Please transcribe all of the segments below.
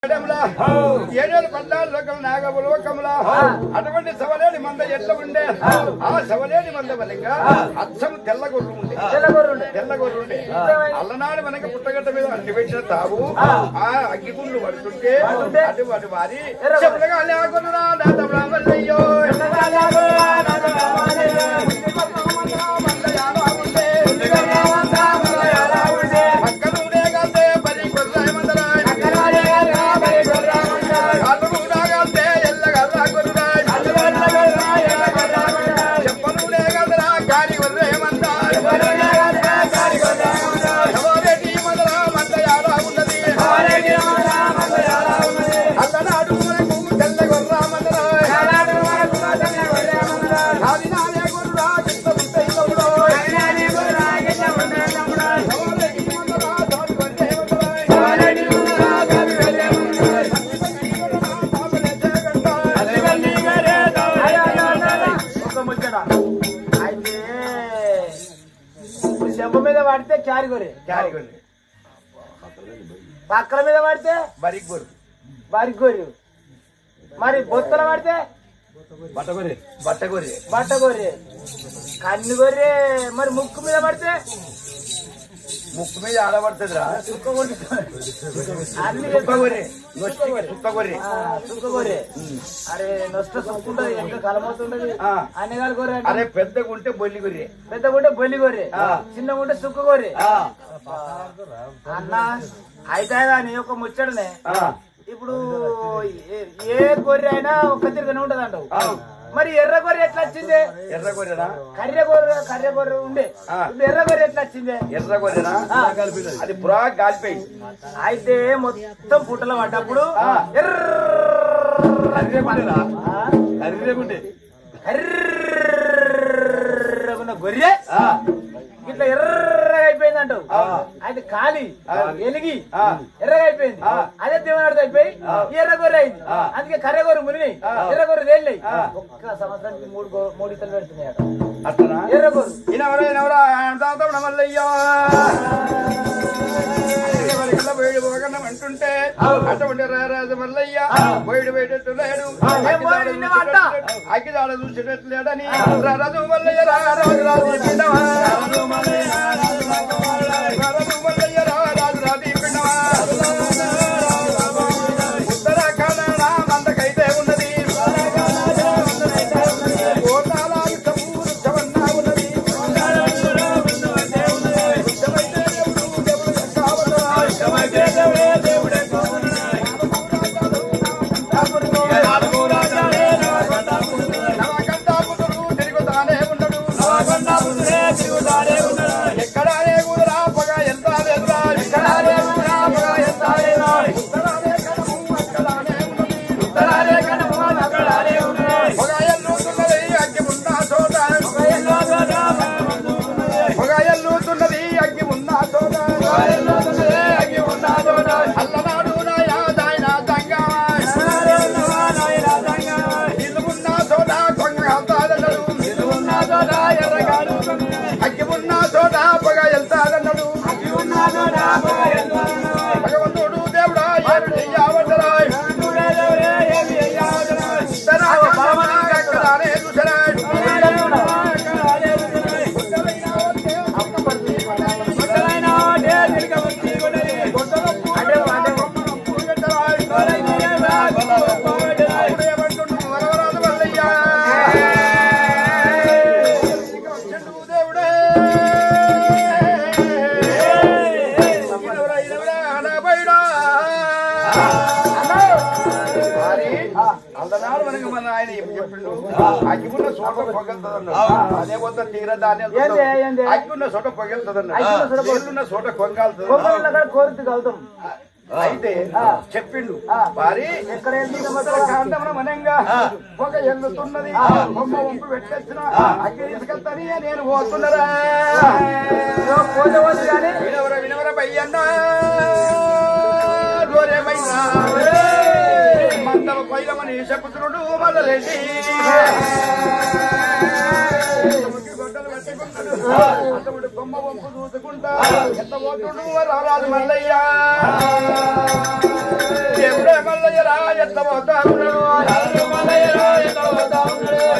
ఏడేళ్ళు పద్నాలుగు రకాల నాగబలోకముల అటువంటి సవలేని మంద ఎట్లా ఉండే ఆ సవలేని మంద వలంగా అచ్చం తెల్లగొర్రు ఉండే అల్లనాడు మనకి పుట్టగట్ట మీద అట్టి పెట్టిన తావు ఆ అగ్గిగుండ్లు పడుతుంటే అటువంటి వారి చెప్పులుగా లేకుండా నాదయ్యో పడితే క్యారిగొరి పక్కల మీద పడితే బరిగొరి మరి బొత్తల పడితే బట్టగొర్రె కన్నుగొర్రె మరి ముక్కు మీద పడితే ముక్కు మీద ఆడబడుతుందిరా సుక్కగొర్రె అరే నొష్ట సుక్కుంటది ఎంత కలమవుతుంటది అన్ని గొర్రె అరే పెద్దగా ఉంటే బొల్లిగొర్రె చిన్నగా ఉంటే సుక్కగొర్రె అన్న అయితే కానీ ఒక ముచ్చడనే ఇప్పుడు ఏ గొర్రె అయినా ఒక్క తిరుగునే ఉంటది అంటావు మరి ఎర్ర గొర్రె ఎట్లా వచ్చింది కర్రె గొర్రె ఉండే ఎర్ర గొర్రె ఎట్లా వచ్చింది అది పురా గాలిపోయి అయితే మొత్తం పుట్టలు పడ్డప్పుడు ఎర్రగున్న గొర్రె ఇట్లా ఎర్రగా అయిపోయింది అంటావు అయితే కాలి ఎలిగి ఎర్రగా అయిపోయింది అదే దేవనాడు అయిపోయి ఎర్ర గొర్రె అయింది అందుకే కర్రె గొర్రె మునిగి ఎర్ర గొర్రె తేలినాయి ఒక్క సంవత్సరానికి మూడు ఇతలు పెడుతున్నాయి అట్లా ఎర్ర గొర్రె మల్లయ్యో అంటుంటే అటువంటి రారాజు మల్లయ్య బయట బయటలేడు అగ్గిదాడ చూసేటట్లేడని రారాజు మల్లయ్య రారాజు ఉత్తరాఖండ మందకైతే ఉన్నది భగవంతుడు దేవుడా ఏమి చెయ్యవద్దరా అందనాడు మనకి మన ఆయన ఏం చెప్పిండు అగ్గిన్న చోట పొగలుతుందన్నాడు అదే పోతే తీర ధాన్యం అగ్గిన్న చోట పొగలుతుందన్నాడు చోట కొంగాలుతుంది అయితే చెప్పిండు వారి మనంగా ఒక ఎల్లుతున్నది బొమ్మ ఉంపు పెట్టేసిన అగ్గి తీసుకెళ్తాని నేను పోతున్నారా వినవర పయ్యన్నా మందవ పైలమని చెప్పుతున్నాడు మళ్ళీ గొడ్డలు పెట్టుకుంటాడు బొమ్మ వంపు చూసుకుంటా ఎంత పోతుండు రారాజు మల్లయ్యా దేవుడే మల్లయ్యరా ఎట్లా పోతా ఉన్నాడు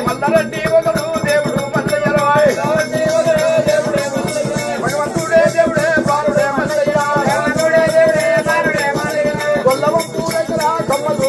మల్లరెడ్డి ఒకడు దేవుడు మల్లయ్యరా భగవంతుడే దేవుడే బాలుడే మల్లయ్య కొల్లవంతు దగ్గర కొమ్మలు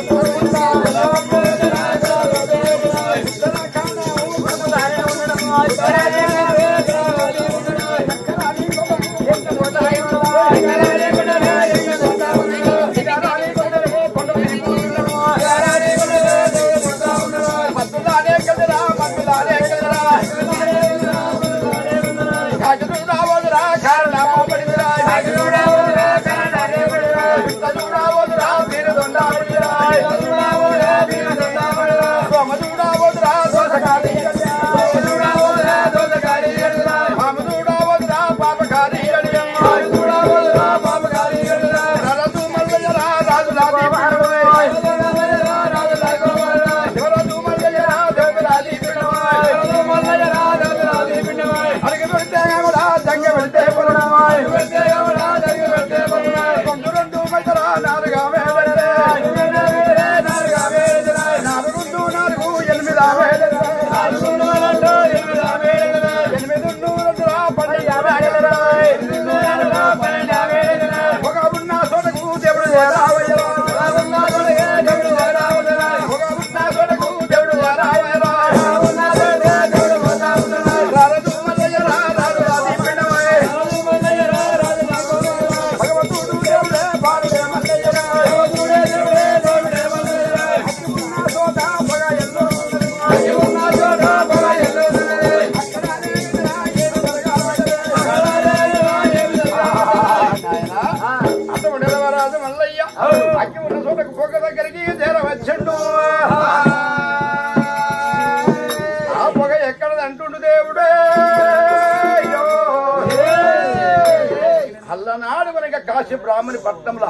కాశీ బ్రాహ్మణి పట్నంలో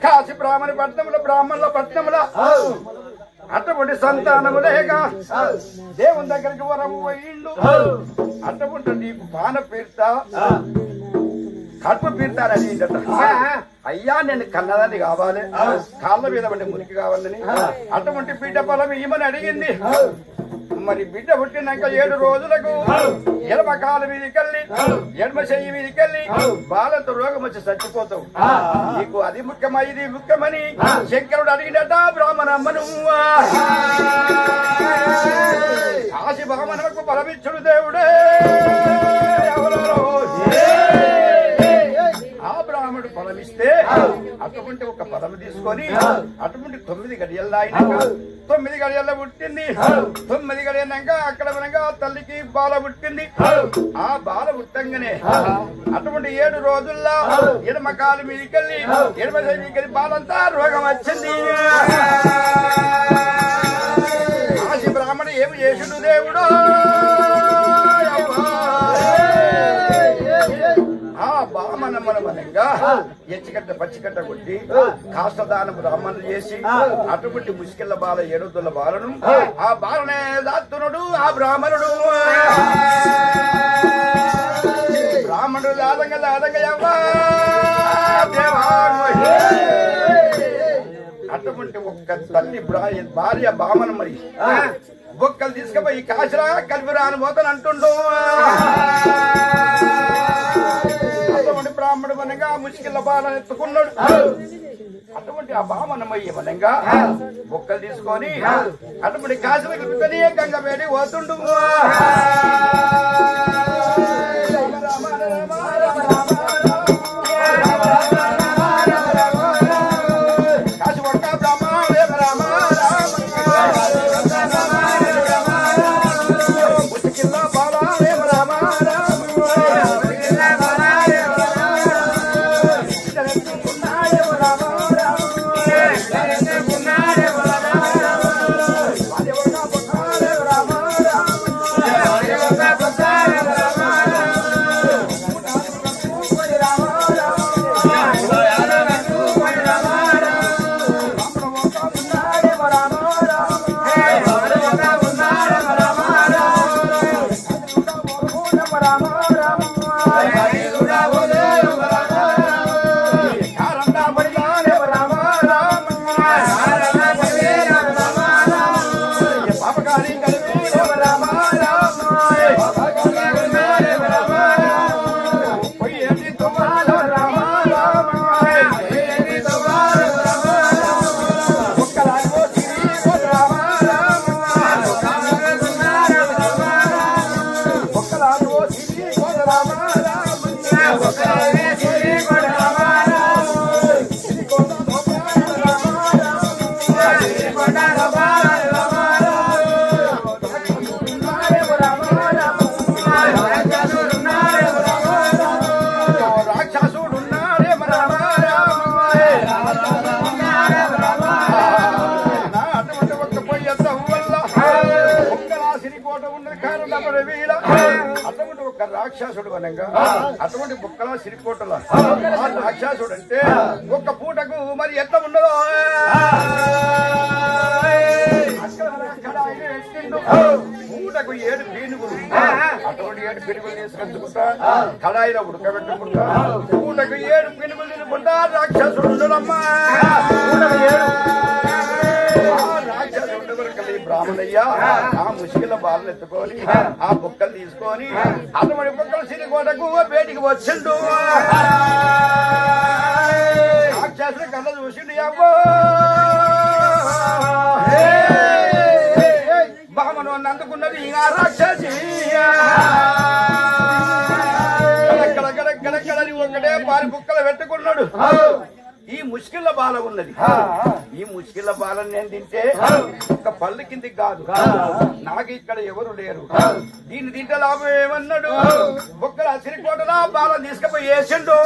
కాశీ బ్రాహ్మణి పట్నంలో బ్రాహ్మణుల పట్నంలో అటువంటి సంతానము లేక దేవుని దగ్గరికి వరము పోయిండు అటువంటి నీకు పాన పీర్తా కడుపు పీర్తానని అయ్యా నేను కన్నదాన్ని కావాలి కాళ్ళ మీద పడి మురికి కావాలని అటువంటి బిడ్డ పొలం ఇమ్మని అడిగింది మరి బిడ్డ పుట్టినాక 7 రోజులకు ఎడమ కాలు మీదకెళ్ళి ఎడమ చెయ్యి మీదకెళ్ళి బాలతో రోగం వచ్చి చచ్చిపోతావు నీకు అది ముఖ్యమా ఇది ముఖ్యమని శంకరుడు అడిగినట బ్రాహ్మణమ్మను కాశీ బ్రాహ్మణకు బలమిచ్చుడు దేవుడే ఆ బ్రాహ్మణుడు ఫలమిస్తే అటువంటి ఒక పదము తీసుకొని అటువంటి 9 గడియల్లో అయినాక 9 గడియల్లో పుట్టింది 9 గడియన్నాక అక్కడ మనగా తల్లికి బాల పుట్టింది ఆ బాల పుట్టంగానే అటువంటి 7 రోజుల్లో ఎడమ కాలు మీదకెళ్ళి ఎడమ మీదకెళ్ళి బాలంతా రోగం వచ్చింది కాశీ బ్రాహ్మణుడు ఏమి చేసిండు దేవుడు ఆ బామనమ్మనమనంగా ఎచ్చికట్ట పచ్చికట్ట కొట్టి కాష్టదాన బ్రాహ్మణులు చేసి అటువంటి ముసికెళ్ళ బాల 7 బాలను ఆ బాలనే దాత్తునుడు ఆ బ్రాహ్మణుడు బ్రాహ్మణుడు దాదంగా అటువంటి ఒక్క తల్లి భార్య బామన మరి బొక్కలు తీసుకుపోయి కాశరా కలిపిరాను పోతాను అంటుండు అటువంటి బ్రాహ్మణుడు మనగా ముసికిళ్ళ బాలను ఎత్తుకున్నాడు అటువంటి ఆ బామనమయ్య మనంగా బొక్కలు తీసుకొని అటువంటి కాశీలకి గంగ వేడి పోతుండు కాశీ పడక బ్రాహ్మణ రామ ముసికిళ్ళ బాల రామ రామ రాక్షసుడు అనగా అటువంటి బుక్కల సిరికోటల రాక్షసుడు అంటే ఒక్క పూటకు మరి ఎట్లా ఉండదో పూటకు 7 పీనుగులు అటువంటి 7 పీనుగులు తీసుకొచ్చుకుంటా కడాయిలో ఉడకబెట్టుకుంటా పూటకు 7 పీనుగులు తినుకుంటా రాక్షసుడుమ్మా రాక్షసుడు వరకు బ్రాహ్మణయ్య ఆ ముష్కిల బాలను ఎత్తుకొని ఆ బుక్కలు తీసుకొని అటువంటి బుక్కలు సిరికోటకు బయటికి వచ్చిండు రాక్షసుడు కళ్ళ చూసిండు అవ్వో బామను అందుకున్నది రాక్షసి గడగడని ఒకటే పారి బుక్కలు పెట్టుకున్నాడు ఈ ముష్కిళ్ళ బాల ఉన్నది ఈ ముష్కిళ్ళ బాలను నేను తింటే ఒక పళ్ళు కిందికి కాదు నాకు ఇక్కడ ఎవరు లేరు దీన్ని తింటే లాభం ఏమన్నాడు బుక్కల సిరికోటలా బాలను తీసుకుపోయి వేసిండు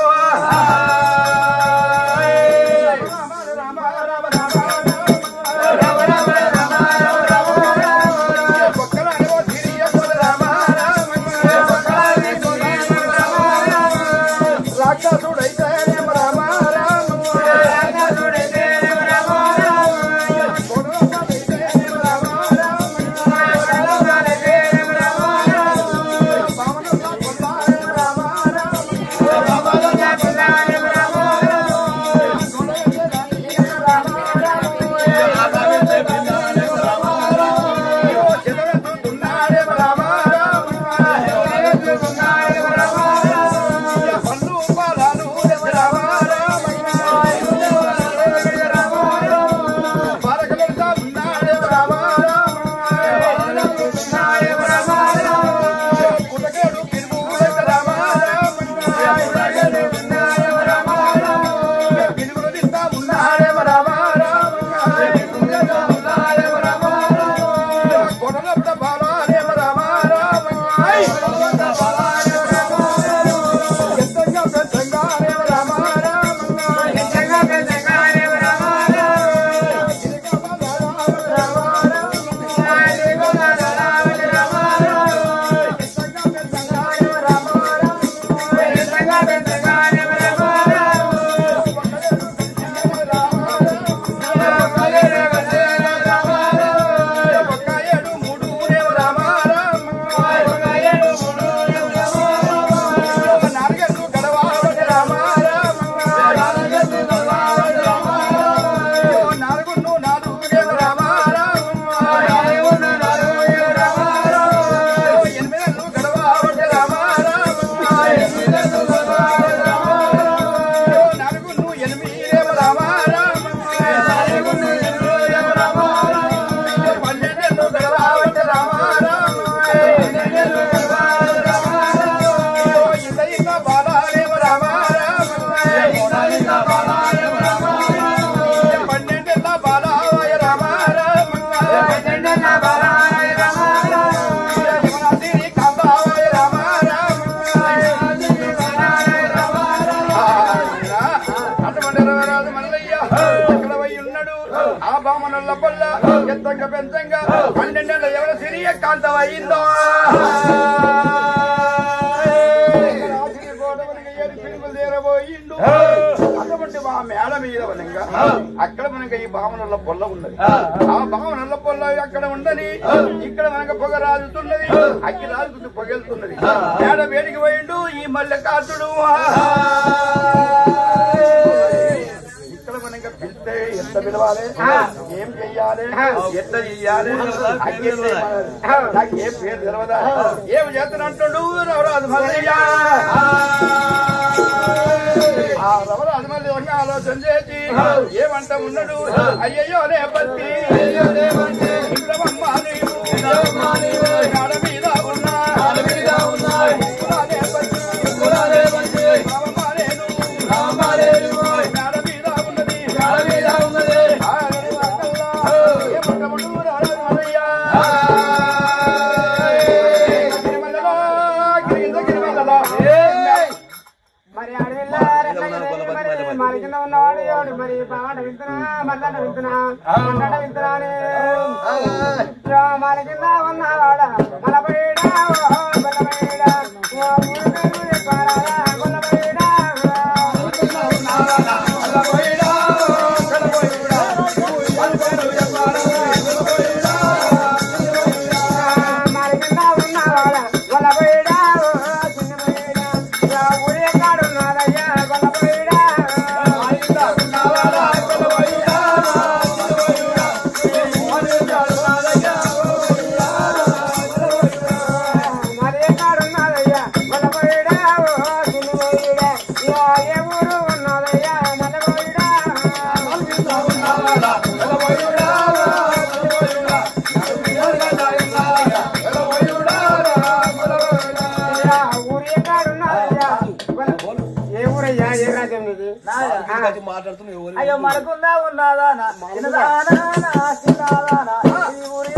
పెంచంగా 12 ఏళ్ళ ఎవరు సిరియ కాంతమైందో అటువంటి మా మేడ మీద వనంగా అక్కడ మనకి ఈ భావనల పొల్ల ఉన్నది ఆ భావనల పొల్ల అక్కడ ఉండని ఇక్కడ మనకు పొగ రాజుతున్నది అగ్గి రాజుతుంది పొగెళ్తున్నది మేడ వేడికి పోయిండు ఈ మల్లెకాసుడు ఇక్కడ మనకి పిలిస్తే ఎంత పిలవాలి ఏం చెయ్యాలి ఎంత చెయ్యాలి నాకు ఏం పేరు తెలవదా ఏం చేస్తానంటాడు రవరాజు మల్లయ్య ఆ రవరాజు మల్లయ్య ఆలోచన చేసి ఏమంట ఉన్నాడు అయ్యయ్యో రే పత్తి ఆడ మీద ఉన్నా మరి కింద ఉన్నవాడు ఎవడు మరి పాట వింటున్నా మళ్ళా వింటున్నా వింటున్నానే మన కింద ఉన్నవాడ మన బయట మాట్లాడుతున్నావు అయ్యో మనకున్నా ఉన్నదానా చిన్నదానా చిన్నదానా ఈ ఊరి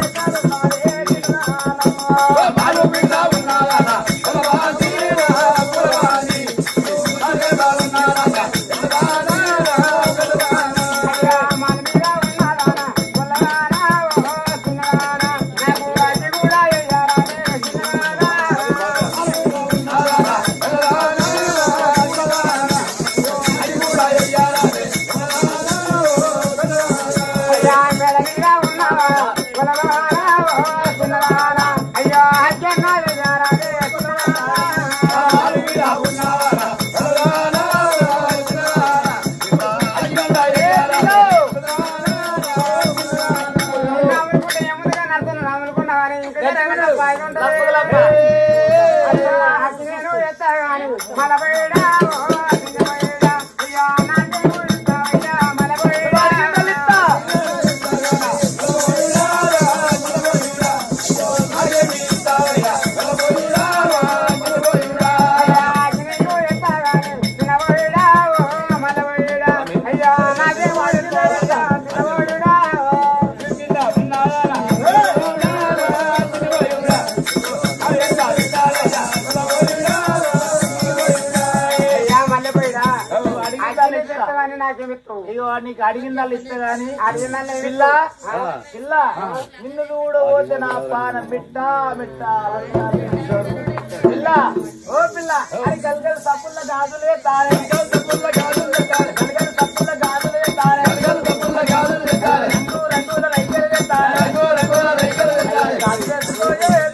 ఇగో నీకు అడిగిన వాళ్ళు ఇస్తా గాని పిల్ల పిల్ల నిన్ను చూడబోతే నా పాన మిట్ట మిట్ట పిల్ల ఓ పిల్ల అది గల్గల్ సప్పుల గాజులే తారే సప్పుల గాజులే తారే గల్గల్ సప్పుల గాజులే తారే గల్గల్ సప్పుల గాజులే తారే రంగుల రైకలే తారే రంగుల రైకలే తారే గాజులే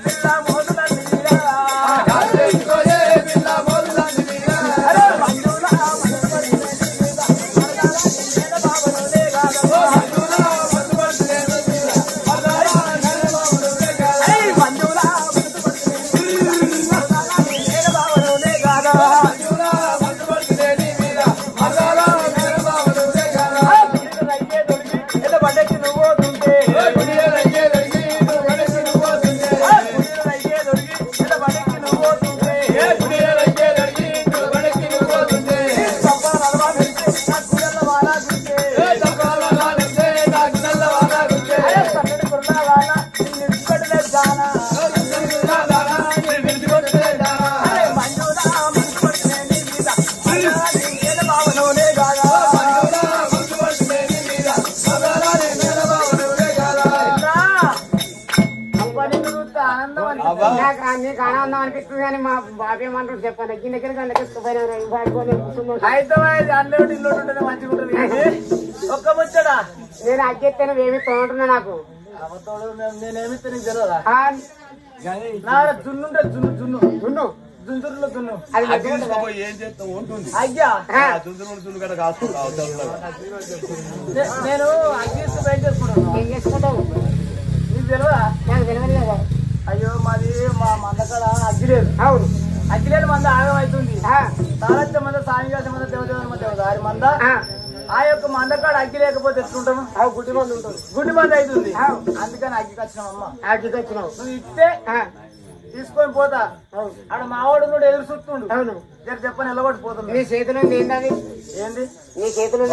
పిల్ల మోదుల నీరా గాజులే పిల్ల మోదుల నీరా అరే మంజులా నీకు ఆనందం అనిపిస్తుంది కానీ మా బాబు ఏమంటారు చెప్పాను హైదరాబాద్ అన్నోటి ఇల్లు ఉంటే మంచిగా ఉంటుంది ఒక్క ముచ్చడా నేను అగ్గెత్తాను ఏమి తోడున్నా నాకు నేనేమిస్తే నీకు తెలియదా నా జున్నుంటే జున్ను జున్ను జున్ను జుంజురులో జున్ను ఏం చేస్తావు ఉంటుంది అయ్యా జున్ను గడ కాసుకుంటావు నేను అగ్గిస్తూ బయట చేసుకుంటాను ఏం చేసుకుంటావు నీకు తెలియదా నాకు తెలియదు కదా అయ్యో మాది మా మందకాడ అగ్గి లేదు అవును అగ్గి లేని మంద ఆగం అవుతుంది తాళచ్చ మంద సాయంకాలం మంద దేవదేవుని మంద దారి మంద ఆ యొక్క మందకాడ అగ్గి లేకపోతే ఎట్లుంటాము గుడ్డి మంది ఉంటుంది గుడ్డి మంది అవుతుంది అందుకని అగ్గికి వచ్చినామమ్మ అగ్గికి వచ్చినావు నువ్వు ఇస్తే తీసుకొని పోతా ఆడ మావాడు నువ్వు ఎదురు చూస్తుండు అవును జర చెప్పని వెళ్ళగొట్టిపోతుంది నీ చేతిలో ఏంటది ఏంది నీ చేతిలో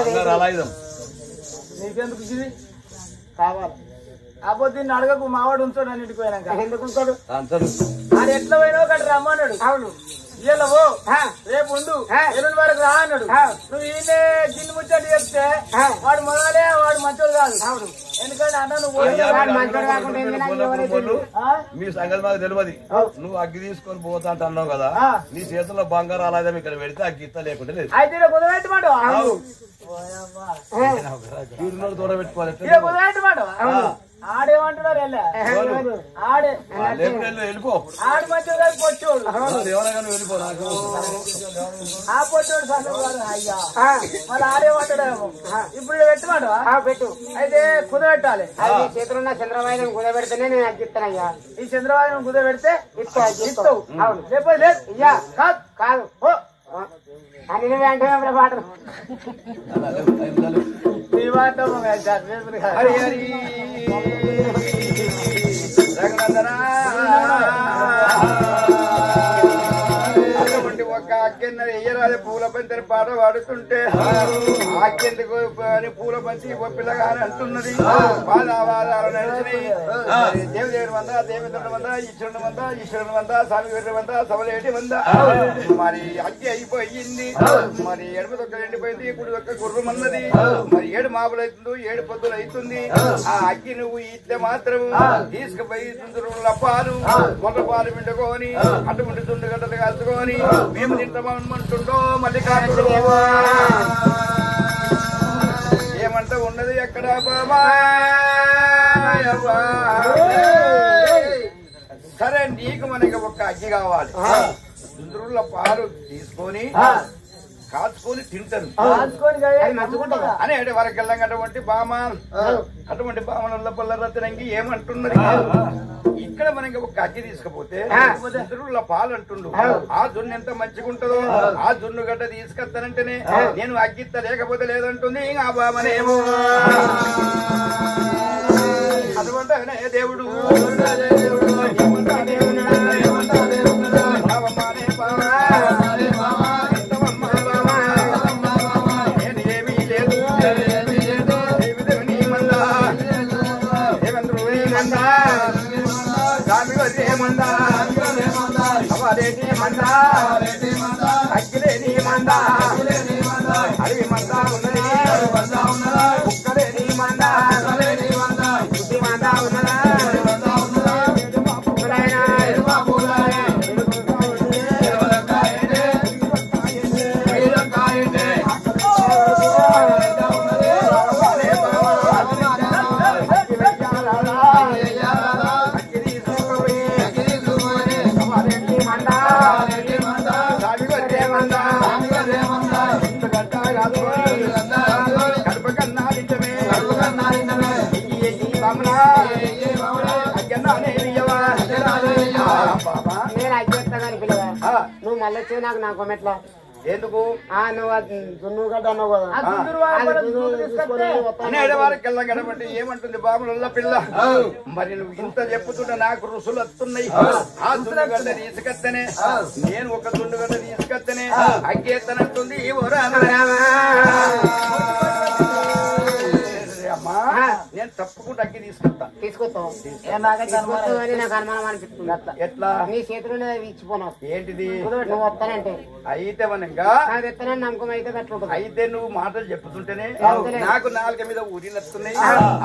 నీకెందుకు ఇది కావాలి అబ్బో దీన్ని అడగకు మావాడు ఉంచాడు అని ఇంటికి ఎందుకు ఉంచాడు అది ఎట్లా పోయినా ఒకటి రమ్మన్నాడు అవును ఇయ్యలవో రేపు ఉండు ఎల్లుండి వరకు రా అన్నాడు నువ్వు ఈయనే గిన్నె ముచ్చటి చెప్తే వాడు మొదలే వాడు మంచోడు కాదు అవును ఎందుకంటే అన్న నువ్వు మీ సంగతి మాకు తెలియదు నువ్వు అగ్గి తీసుకొని పోతా అంటే అన్నావు కదా నీ చేతుల్లో బంగారు అలాగే ఇక్కడ పెడితే అగ్గి ఇస్తా లేకుంటే లేదు అయితే కుదరబెట్టమాట కుదరబెట్టమాట ఆడేమంటున్నారు ఆడే వెళ్ళిపో ఆడి మంచిగా కాదు పొచ్చోడు వెళ్ళిపో ఆ పొచ్చోడు సంగతి అయ్యా మళ్ళీ ఆడేమంటాడేమో ఇప్పుడు పెట్టమాట పెట్టు అయితే కుదబెట్టాలి చేతులున్న చంద్రబాబు కుదబెడితేనే నేను అగ్గిస్తాను అయ్యా ఈ చంద్రబాబు కుదబెడితే ఇస్తావు అవును లేకపోతే లేదు అయ్యా కాదు కాదు అని వెంటనే పాటలు నీ మాట అటువంటి ఒక్క అక్కెన్నర ఎయ్యరా అది పూల బంతి పాట పాడుతుంటే ఆకెందుకు అని పూల బంతి పిల్లగాని అంటున్నది. వాదాలు నడిచినాయి. దేవదేవుని వంద, దేవేంద్రుని వంద, ఈశ్వరుని వంద, స్వామి వీరుని వంద, సవలేటి వంద. మరి అగ్గి అయిపోయింది. మరి ఎడమ దొక్క ఎండిపోయింది, కుడి దొక్క గుర్రమన్నది. మరి 7 మాపులు అవుతుంది, 7 పొద్దులు అవుతుంది. ఆ అగ్గి నువ్వు ఇస్తే మాత్రం తీసుకుపోయి తుందురుల పాలు మొన్న పాలు పిండుకొని అటువంటి తుండు గడ్డలు కాల్చుకొని మేము తింటామంటుండో మళ్ళీ కాదు ఏమంట ఉన్నది ఎక్కడ బాబా. సరే నీకు మనకి ఒక అగ్గి కావాలి. తుందురుల పాలు తీసుకొని కాల్చుకొని తింటారు అని వరకు వెళ్ళంగటువంటి బామ అటువంటి బామల పల్లరత్నంగి ఏమంటున్నది. ఇక్కడ మనకి ఒక అగ్గి తీసుకపోతే తుందురుల పాలు అంటుండు. ఆ జున్ను ఎంత మంచిగా ఉంటుందో ఆ జున్ను గడ్డ తీసుకొస్తానంటేనే నేను అగ్గిత్త లేకపోతే లేదంటుంది ఆ బామనేమో. అటువంటి దేవుడు అవారేటి మంద అగ్గిలేని మంద అడవి మంద ఉన్నది కుక్కలేని మంద బుద్ధి మంద ఉన్నదా నువ్వు మళ్ళీ వచ్చి నాకు మెట్లా ఎందుకు నువ్వు గడ్డ అన్నావు కదా గడపండి ఏమంటుంది బాముల పిల్ల. మరి నువ్వు ఇంత చెప్పుతుంటే నాకు రుసులు వస్తున్నాయి. ఆ దుండుగడ్డ తీసుకొస్తేనే నేను ఒక దుండుగడ్డ తీసుకొస్తేనే అగ్గేత్తనంటుంది. అమ్మా నేను తప్పకుండా అగ్గి తీసుకొస్తావు నాకు అనుమానం అనిపిస్తుంది. అట్లా ఎట్లా నీ చేతిలో ఇచ్చిపోనావు ఏంటిది నువ్వు వస్తానంటే అయితే మనంగా ఎత్తానని నమ్మకం అయితే అట్లా అయితే నువ్వు మాటలు చెప్పుతుంటేనే నాకు నాలుక మీద ఊరిలు వస్తున్నాయి.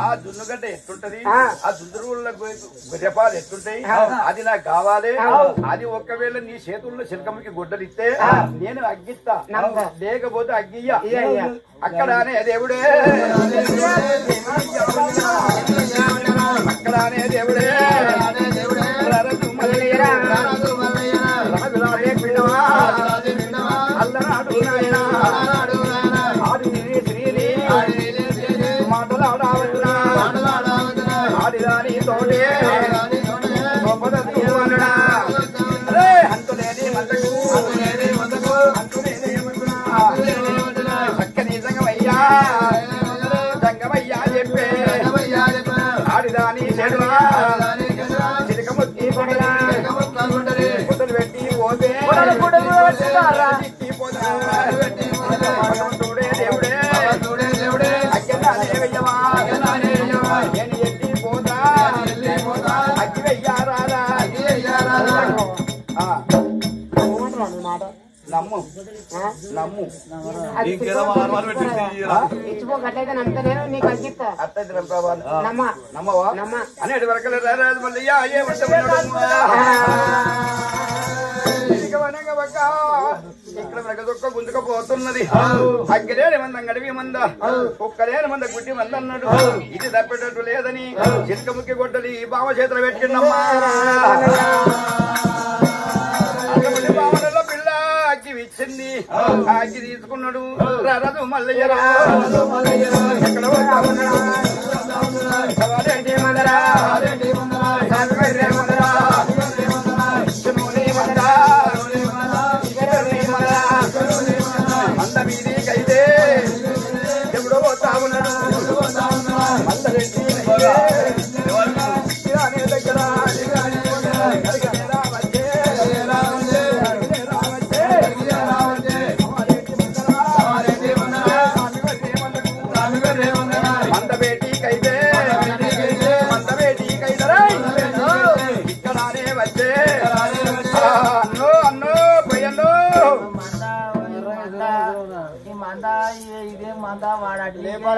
ఆ దున్నుగడ్డ ఎట్టుంటది, ఆ దుందురుల గొర్రెపాలు ఎట్టుంటాయి, అది నాకు కావాలి. అది ఒకవేళ నీ చేతుల్లో శిల్కమ్మకి గుడ్డలు ఇస్తే నేను అగ్గిస్తా, లేకపోతే అగ్గియ్య. అక్కడనే దేవుడే అక్కడనే దేవుడే అల్లనాడు మాటలాడవచ్చునా ఆడిదాని తోడే గొప్పదీవనుడా అరే అంతులేని మందకు అంతులేని చక్కని సంగమయ్యా సంగమయ్యా చెప్పే ఆడిదాని చెడువా చిలక ముత్తి పొట్టలు పెట్టి పోతే దేవుడే అక్కడా దేవయ్యవా నేను ఎత్తి పోతా అగ్గి వెయ్యారాదా నమ్ము నమ్ము ఇచ్చిపోకట్లయితే నమ్మతలేను నీకు అగ్గిస్తా అత్తది నమ్మవాలి నమ్మవా అనేటి వరకు రారాదు మళ్ళీ ఇక్కడ వెనక గుంజుకపోతున్నది. అగ్గిలేని మంద గడివి మంద కుక్కలేని మంద గుడ్డి మంద అన్నాడు. ఇది తప్పేటట్టు లేదని చిలకముక్కి గొడ్డలి బావ చేతులు పెట్టిండమ్మా. బావలలో పిల్ల అగ్గి ఇచ్చింది. అగ్గి తీసుకున్నాడు రారాదు మల్లయ్యరా ఎక్కడ మందరా మంద మీదికైతే ఎప్పుడో పోతా ఉన్నాడు. మందరెడ్డి దగ్గర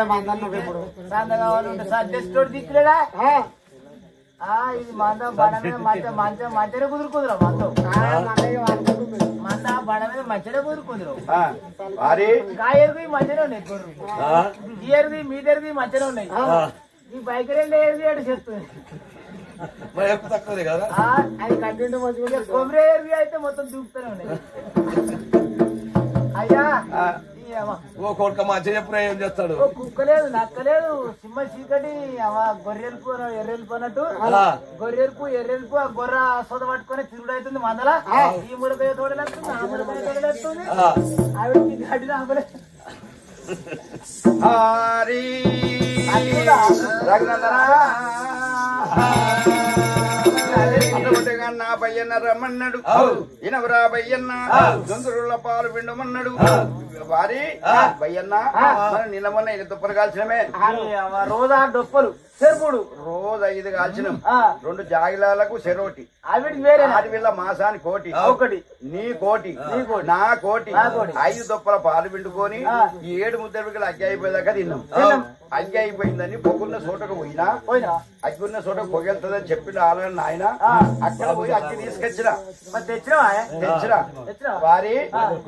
కావాలి మందం నువ్వు ఇప్పుడు సంద కావాలంటే సడ్డెస్టోడు దిక్కులేడా ఇది మంద బండ మీద మంచిగా కుదురుకుందిరా మందం మంద బండ మీద మంచిగా కుదురుకుందిరు కాయరుది మంచిగా ఉన్నాయి గొర్రెలు ఈ మీదరిది మంచిగా ఉన్నాయి ఈ బైక్ రెండు ఏడు చేస్తుంది అది కంటిన్యూ మంచిగా కొబ్బరి ఏరిది అయితే మొత్తం దూకుతూనే ఉన్నాయి అయ్యా ఓ కొడుక మంచిగా చెప్పురా ఏం చేస్తాడు కుక్కలేదు నక్కలేదు సింహ చీకటి గొర్రెలుపు ఎర్రెలుపు అన్నట్టు గొర్రెలుపు ఎర్రెలుపు ఆ గొర్ర సోద పట్టుకొని తిరుగుడు అవుతుంది మందల ఈ మురకాయ తోడలేస్తుంది ఆ మురకాయ తోడలేస్తుంది ఆవిడకి గడ్డి నాపలే నా బయ్యన్న రమ్మన్నాడు ఇనవరా బయ్యన్న జంతువుల పాలు పిండమన్నాడు వారి బయ్యన్న నిన్న మొన్న ఇది దుప్పలు కాల్చినమే రోజా డొప్పలు చెరుపుడు రోజు 5 కాల్చినాం 2 జాగిలాలకు చెరోటి ఆవిడికి వేరే ఆడవిళ్ళ మాసాని కోటి ఒకటి నీ కోటి నా కోటి 5 దుప్పల పాలు పిండుకొని ఈ 7 ముద్దలు అగ్గి అయిపోయేదాకా తిన్నాం అగ్గి అయిపోయిందని పొగున్న చోటకు పోయినా అగ్గి ఉన్న చోటకు పొగెళ్తుందని చెప్పిన ఆలయం ఆయన అక్కడ పోయి అగ్గి తీసుకొచ్చినా వారి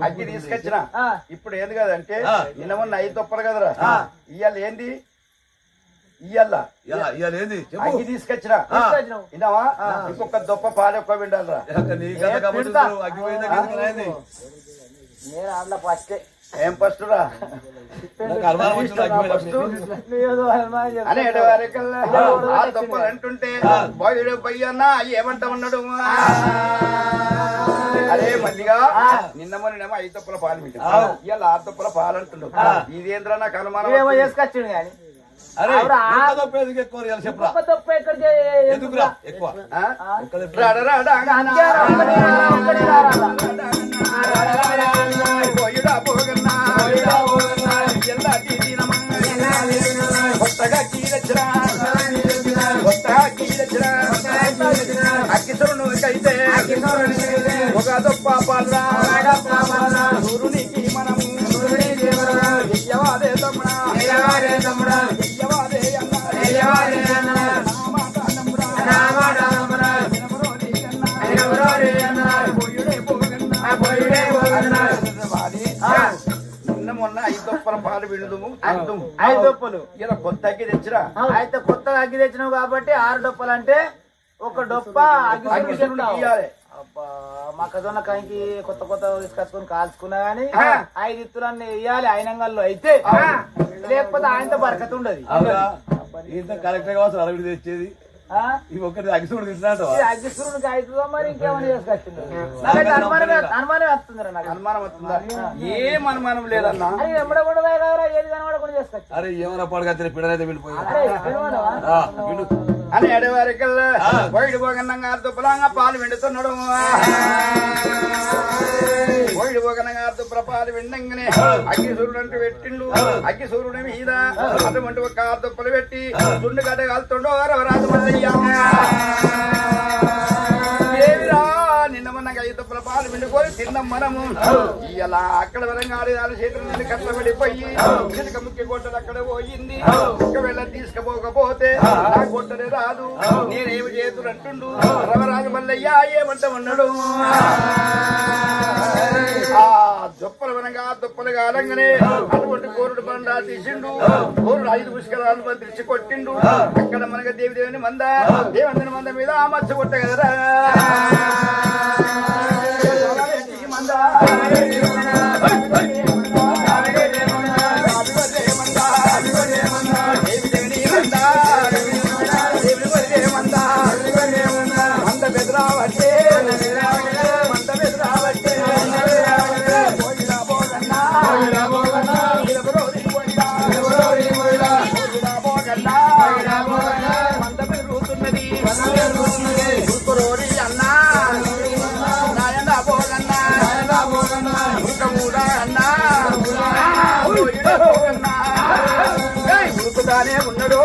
అగ్గి తీసుకొచ్చినా ఇప్పుడు ఏంది కదంటే నిన్న మొన్న 5 దుప్పలు కదరా ఇవాళ ఏంది ఇయ్యాల అగ్గి తీసుకొచ్చినా విన్నావా ఇంకొక దొప్ప పాలు ఎక్కువ విండాలరా నేను అందులో ఫస్టే ఏం ఫస్ట్ రా అని ఆ దొప్పలు అంటుంటే బాయుడు బయ్యన్నా ఏమంటా ఉన్నాడు అరే మల్లిగా నిన్న మొన్నేమో 5 దొప్పల పాలు పెట్టా ఇవాళ 6 దొప్పల పాలు అంటున్నాడు ఇదేంద్రా నాకు అనుమానం చేసుకొచ్చిండు కానీ కొత్తగా కీరచ్చరా అక్కిసరును అయితే ఒక దొప్ప పాలరా సూర్యునికి మనము ఎయ్యవాదే తమ్ముడా నిన్న మొన్న 5 దొప్పల పాలు విడుదుము 5 దొప్పలు ఇలా కొత్త అగ్గి తెచ్చిరా అయితే కొత్తగా అగ్గి తెచ్చినావు కాబట్టి 6 డొప్పలు అంటే ఒక డొప్ప అగ్గి తీయాలి మొక్కజొన్న కాయకి కొత్త తీసుకొచ్చుకొని కాల్చుకున్నా గానీ 5 ఇత్తులన్నీ వేయాలి అయినంగల్లో అయితే లేకపోతే ఆయనతో బరకత ఉండదు ఇంత కరెక్ట్ గా వస్తుంది అరవిడి తెచ్చేది ఒకటి అగ్గిసూడు తింటున్నాడు అగ్గిసూరునికి అవుతుందో మరి ఇంకేమైనా చేసుకొచ్చింది అనుమానం వస్తుంది నాకు అనుమానం వస్తుందా ఏం అనుమానం లేదన్నా ఎమ్మడ కూడా కదరా ఏది కనబడకుండా చేసుకొచ్చి అరే ఏమైనా పడగచ్చిన పిల్లలైతే వెళ్ళిపోయి అని ఎడవారికల్లా వైడు పోగన్నంగా దుప్పలంగా పాలు విండుతున్నాడు వైడు పోగనంగా దుప్పల పాలు విండంగానే అగ్గి సూర్యుడు అంటూ పెట్టిండు అగ్గి సూర్యుడి మీద అటువంటి ఒక దుప్పలు పెట్టి దుండు గడ్డ కాలుతుండో రాజు మల్లయ్య నిన్న మొన్న 5 దుప్పల పాలు విండుకొని తిన్నాం మనము ఇలా అక్కడ వరంగా ఆడేదాని చేతుల నుండి కష్టపడిపోయి చిలక ముఖ్య గొడ్డలు అక్కడ పోయింది ఒకవేళ తీసుకుపోకపోతే నా గొడ్డలే రాదు నేనేమి చేతులు అంటుండు రవరాజు మల్లయ్య ఏమంట ఉన్నాడు ఆ దుప్పల వనంగా దుప్పలు కాలంగానే అటువంటి కోరుడు బండా తీసిండు కోరుడు 5 పుష్కరాలు తెచ్చి కొట్టిండు అక్కడ మనకి దేవిదేవుని మంద దేవంతుని మంద మీద ఆ మచ్చ కొట్ట కదరా ఉరుకుతానే ఉన్నాడు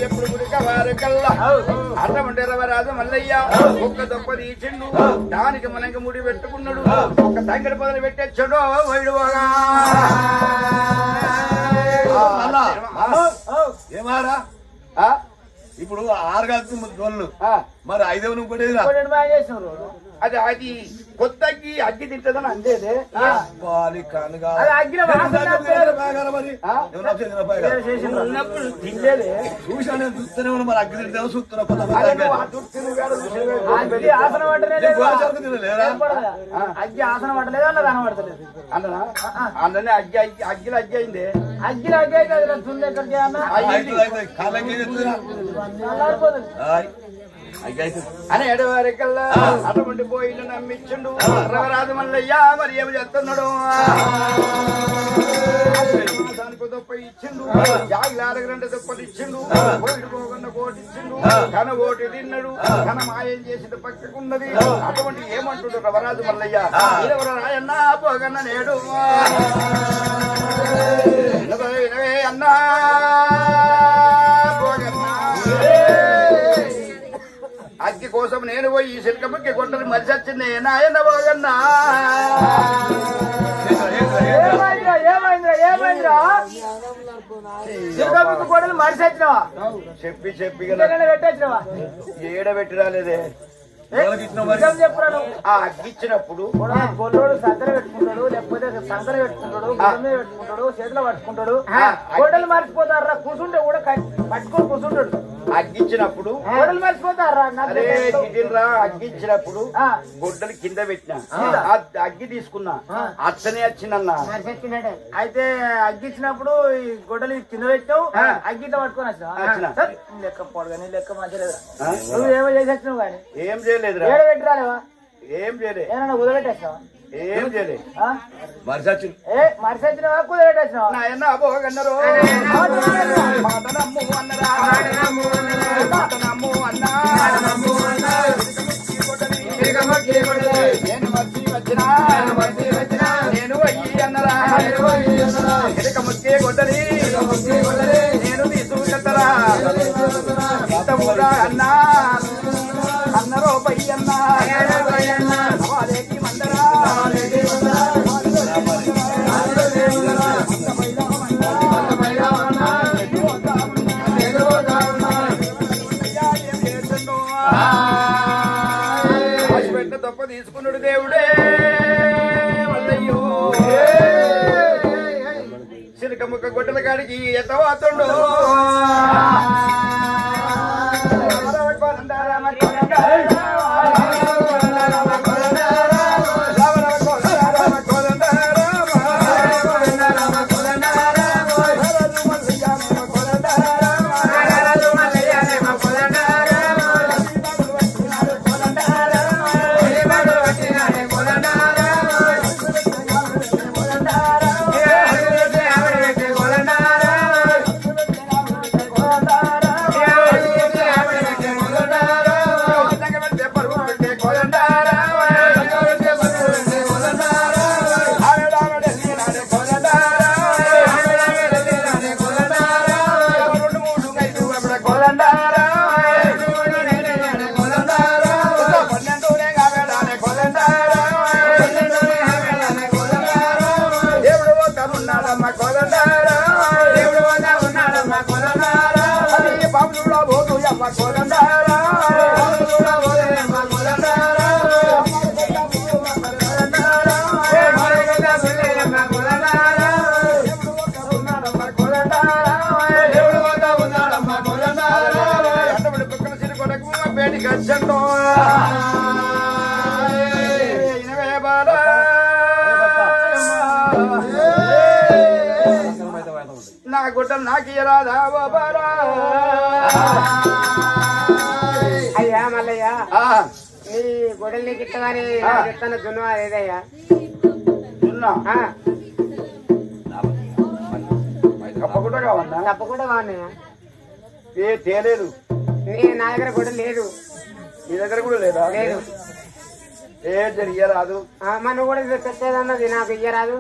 ఎప్పుడు ఉరిక వారి కల్లా అర్థమంటే రవరాజు మల్లయ్య ఒక్క దొప్ప తీసిండు దానికి మనకి ముడి పెట్టుకున్నాడు ఒక తంగడి పొదలు పెట్టేచ్చాడు వైడుగా ఏమారా ఇప్పుడు 6 కాదు దోళ్ళు మరి 5 నువ్వు కొట్టేదిరా అది అది కొత్త అగ్గి తింటదని అందేదే ఉన్నప్పుడు తినలేదే చూసాను చూస్తూనే ఉన్నా మరి అగ్గి తింటే చూస్తున్నా అగ్గి ఆసనం పట్టలేదు అలా కనబడతలేదు అన్ననా అన్ననే అగ్గిలో అగ్గి అయింది అగ్గిలో అగ్గి అయితే తుంది ఎక్కడికి అని ఎడవారికల్లా అటువంటి పోయిన నమ్మించుండు రవరాజు మల్లయ్య మరి ఏమి చేస్తున్నాడు దొప్ప ఇచ్చిండు జాగిలాడక 2 దొప్పలు ఇచ్చిండు కోటి పోగొన్న కోటి ఇచ్చిండు కన ఓటి తిన్నాడు కన మాయం చేసింది పక్కకున్నది అటువంటి ఏమంటుండు రవరాజు మల్లయ్య రాయన్న పోగన్న నేడు అన్నా అగ్గి కోసం నేను పోయి ఈ సిల్కమ్మకి కొట్టని మనిషి వచ్చింది నాయన పోగన్నా గొడవలు మనిషి వచ్చినావా చెప్పి చెప్పి పెట్టొచ్చినావా ఏడ పెట్టి రాలేదే చెప్పాను ఆ అగ్గిచ్చినప్పుడు గొల్లోడు సంతలు పెట్టుకుంటాడు లేకపోతే సంతలు పెట్టుకుంటాడు గుడ్డ పెట్టుకుంటాడు చేతిలో పట్టుకుంటాడు గొడ్డలు మర్చిపోతారా కూర్చుంటే కూడా పట్టుకొని కూర్చుంటాడు అగ్గిచ్చినప్పుడు గొడ్డలు మర్చిపోతారా అరే రా అగ్గిచ్చినప్పుడు గొడ్డలు కింద పెట్టినా అగ్గి తీసుకున్నా అచ్చనే వచ్చిందన్నా అయితే అగ్గిచ్చినప్పుడు ఈ గొడ్డలు కింద పెట్టావు అగ్గితో పట్టుకొని వచ్చినా లెక్క పొడగాని లెక్క మంచిగా నువ్వు ఏమో చేసి వచ్చినావు కానీ ఏం చేయలేదురా పెట్టి రాలేవా ఏం చేయలేదు ఏమన్నా కుదరబెట్టేస్తావా ఏం చేయలేదు మనిషి మనిషి వచ్చినావా కుదరబెట్టేసినావా నాయన పోగన్నారు మాటనమ్ము అన్నరా మాటనమ్ము అన్నా నేను మర్చి వచ్చినా నేను అయ్యి అన్నరా ఇక ముక్కే కొట్టని నేను తీసుకెళ్తారా ఇంత ఊరా అన్నా అన్నరో పయ్యన్నా మందరా పెట్టిన తప్ప తీసుకున్నాడు దేవుడే మల్లయ్యో సిలిక ముక్క గొడ్డల కాడికి ఎత్తవాతుండు నా గుడ్డలు నాకు రాదా అయ్యా మల్లయ్య నీ గొడవలు నీకు ఇట్టగానే చెప్తాను జున్ను ఏదయ్యా తప్పకుండా కావన్నా తప్పకుండా బాగున్నాయా ఏ తేలేదు నా దగ్గర గొడవ లేదు మీ దగ్గర కూడా లేదా లేదు ఏ జరిగరాదు మనం కూడా తెచ్చేదన్నది నాకు ఇయ్యరాదు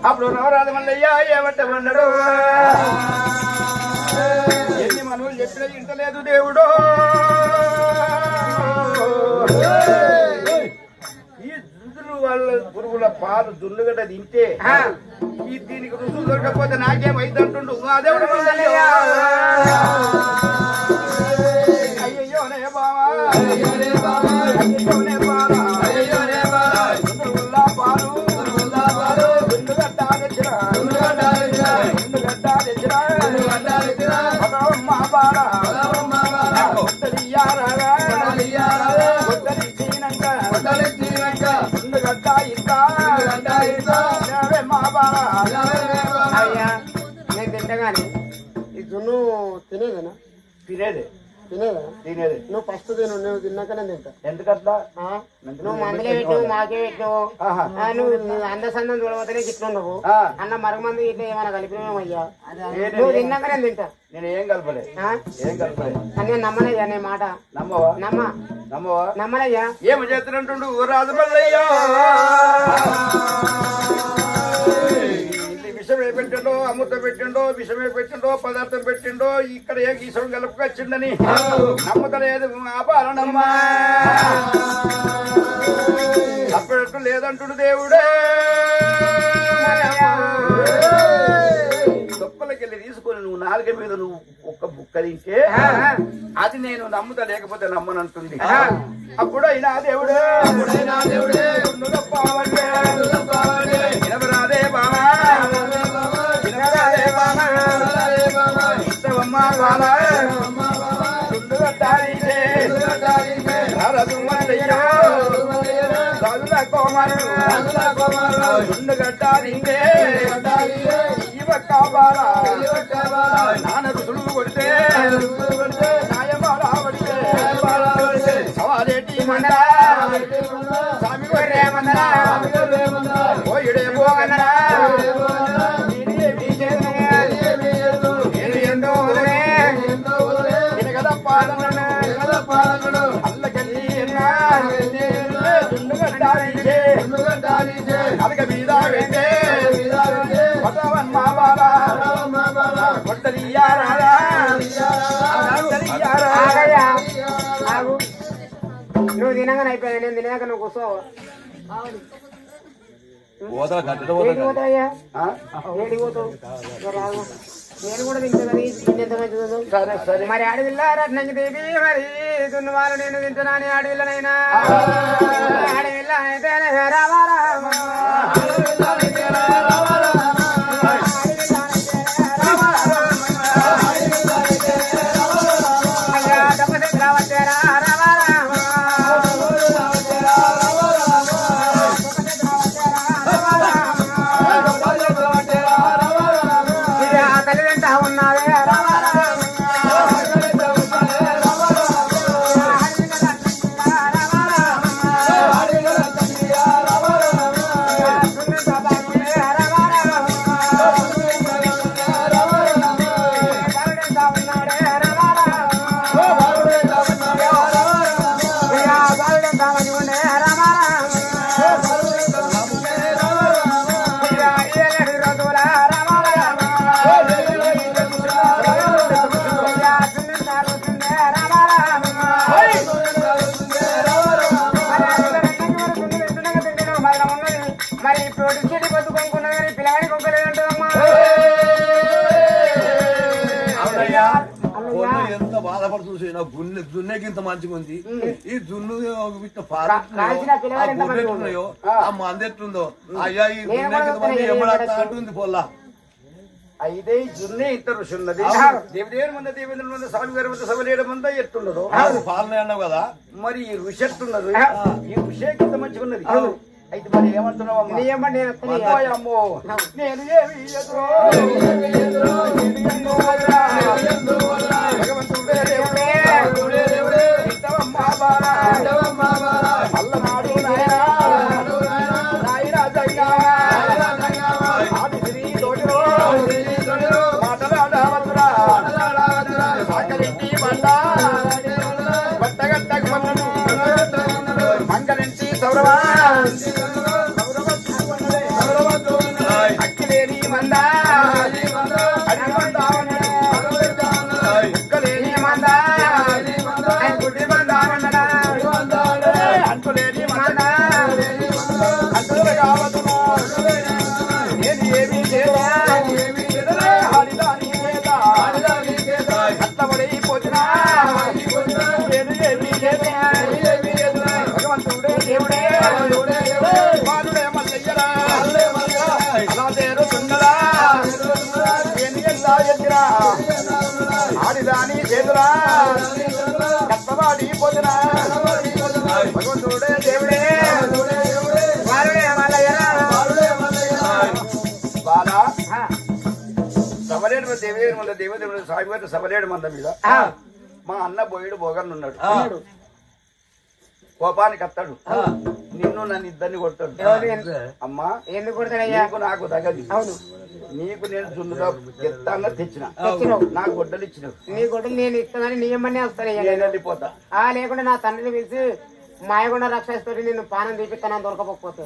అప్పుడు రాదు మల్లయ్య ఏమంటే ఉన్నాడు ఎన్ని మానవులు చెప్పిన ఇంటలేదు దేవుడు. ఈ జున్నులు వాళ్ళ పురుగుల పాలు జున్నుగడ్డ తింటే ఈ దీనికి రుసులు దొరకకపోతే నాకేమైందంటుండు ఆ దేవుడు. అయ్యయ్యోనే బావా అయ్యయ్యోనే బావా అయ్యయ్యోనే బావా జున్నుల పాలు జున్నుగడ్డ తెచ్చిరా మా బాల అయ్యా నేను తింటగాని ఈ జున్ను తినేదేనా? తినేదే తినేదా? తినేదే. నువ్వు ఫస్ట్ తిను, నువ్వు తిన్నాకనే తింటా. ఎందుకట్లా? నువ్వు మందులే పెట్టినావు, మాకే పెట్టినావు. నువ్వు అందసందం చూడబోతేనే గిట్లున్నావు. అన్న మరగమంది ఇట్లా ఏమైనా కలిపినామయ్యా? నువ్వు తిన్నాకనే తింటా. నేను ఏం కలపలే ఏం కలపలే. నేను నమ్మనయ్యా నీ మాట. నమ్మవా? నమ్మవా? నమ్మనయ్యా. ఏమి చేస్తున్నట్టుండు రాజమల్లయ్యా? విషమే పెట్టిండో అమృతం పెట్టిండో విషమే పెట్టిండో పదార్థం పెట్టిండో ఇక్కడ ఏ గీసం కలుపుకొచ్చిండని నమ్మతలేదు ఆపాలనమ్మా. తప్పేటట్టు లేదంటుడు దేవుడే. దొప్పలకెళ్ళి తీసుకొని నువ్వు నాలుగ మీద నువ్వు ఒక్క బుక్క తింటే అది నేను నమ్ముతా, లేకపోతే నమ్మనంటుంది. అప్పుడైనా దేవుడే వినవరాదే బావా ఇష్టవమ్మా బాలా కోమారుగట్టారింగే నాన్న రుసులు కొడితే నాయమారావడితే సవాలేటి మండా స్వామి రేమన్నరా ఓయుడే పోగన్నరా అలగ మీద వెంటే నువ్వు తినగానే అయిపోయా. నేను తినగాక నువ్వు కూర్చోవు. ఏడికి పోతావయ్యా? ఏడికి పోతావు? నేను కూడా తింటా కదా. ఎంత మంచిదో. మరి అడవిల్ల రత్నంగి దేవి మరి దున్నవాళ్ళు నేను తింటున్నాను అడవిల్లనైనా. అడవిల్ల అయితే రామా రామ మరి ఇప్పుడు చెట్టు కొట్టుకోనుకున్నా కానీ పిల్లగాని కొనుక్కోలేదంటమ్మా. ఎంత బాధపడి చూసి నా జున్నేకి ఇంత మంచిగా ఉంది. ఈ జున్ను ఉన్నాయో ఆ మందెట్టుందో అయ్యా ఈ జున్నేకి పొల్లా అయితే ఈ జున్నే ఇంత రుచి ఉన్నది. దేవదేవుని మంద దేవేంద్రుల మంద స్వామి గారి మంద సభలేడు మంద ఎత్తున్నదో పాలన అన్నావు కదా. మరి ఈ రుచి ఎత్తున్నది. ఈ రుచి ఇంత మంచిగా ఉన్నది. అయితే మరి ఏమంటున్నావు అమ్మో నేను ఏమి అల్లనాడు మాటలాడవద్దురా సాకలింటి బండ బట్టగట్టకు మంగళింటి సౌరవా అక్కిలేని మంద అడిగి మంద పొద్దునా కష్టవాడి పొద్దునా భగవంతుడే దేవుడే బాలా సవలేడు దేవేడు మంద దేవదేవుడు సాయివారి సవలేడు మంద మీద మా అన్న బోయుడు బోగన్నున్నాడు కోపానికి వస్తాడు నిన్ను నన్ను ఇద్దరిని కొడతాడు అమ్మా ఎందుకు కొడతాడయ్యా నీకు నాకు తగదు అవును నీకు నేను జున్నుగా ఎత్తాన్న తెచ్చిన నాకు గొడ్డలు ఇచ్చినావు నీ గొడ్డలు నేను ఇస్తానని నియమనే వస్తానయ్యా నేను వెళ్ళిపోతా లేకుండా నా తండ్రిని పిలిచి మాయకుండా రక్షిస్తాడు నిన్ను పానం తీపిస్తాను దొరకపోతే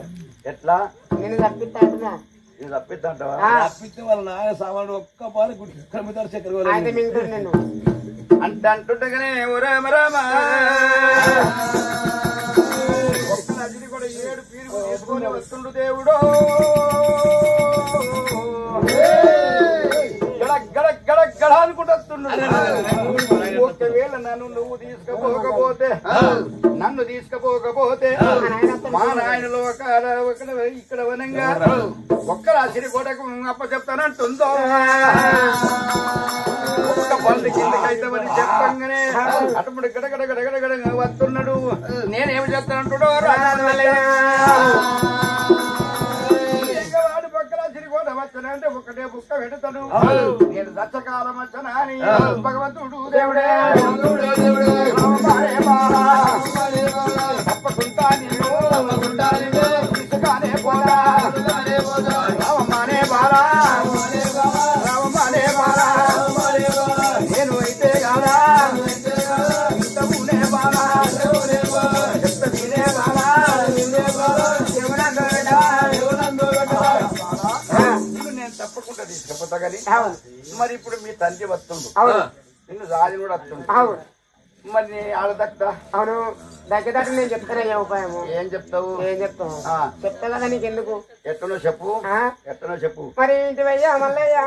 ఎట్లా నిన్ను తప్పిస్తా అంటున్నా ఇది తప్పిద్దంటావా తప్పిస్తే వాళ్ళ నాయన సామాన్లు ఒక్క పాలు కిలోమీటర్ చక్కెర అయితే మింగుతాడు నిన్ను అంటుండగానే ఓ రామ రామ ఒక్క నదిని కూడా 7 పీరుకు తీసుకొని వస్తుండు దేవుడు గడ గడ గడ అనుకుంటూ వస్తున్నాడు ఒకవేళ నన్ను తీసుకపోకపోతే మా నాయన లోకాల ఇక్కడ వనంగా ఒక్క రాశి కొడకు అప్ప చెప్తానంటుందో ఒక్క పళ్ళు కిందకైతామని చెప్పంగానే అటువంటి గడగడ గడగడ వస్తున్నాడు నేనేమి చెప్తానంటుడో వాడు పక్కన చిరిగోడ వచ్చానంటే ఒకటే బుక్క పెడతాడు నేను దచ్చకాలం వచ్చానా అని భగవంతుడు దేవుడే తప్పకుండా నేను ఇసుకానే పోరా రావమ్మానే బాలా రావమ్మానే బాలా నేను అయితే కాదా ఇంతనే బాలా చెప్తనే బాలా నేను తప్పకుండా తీసుకపోతా కానీ మరి ఇప్పుడు మీ తండ్రి వస్తుండు నిన్ను రాజు కూడా వస్తుండు మరి ఆడ దక్తా అవును దగ్గర నేను చెప్తానయ్యా ఉపాయము ఏం చెప్తావు చెప్తా కదా నీకెందుకు ఎట్టనో చెప్పు ఎట్టనో చెప్పు మరి ఇంటి వయ్యా మల్లయ్య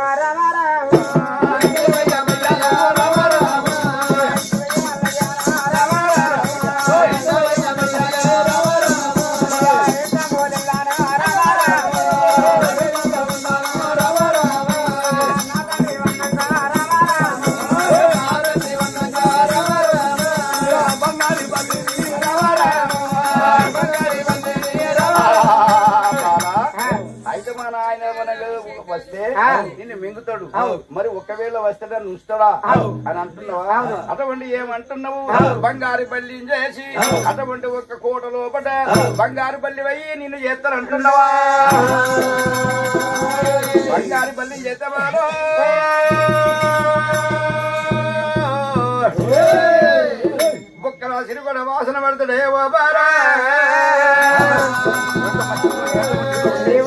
వస్తే నిన్ను మింగుతాడు మరి ఒకవేళ వస్తే నన్ను ఉంచుతాడా అని అంటున్నావా అటువంటి ఏమంటున్నావు బంగారు బల్లి చేసి అటువంటి ఒక్క కోట లోపల బంగారు బల్లి అయ్యి నిన్ను చేస్తాను అంటున్నావా బంగారు బల్లి చేస్తావాడు బుక్కల సిరిగొడ వాసన పడతాడే బాబారా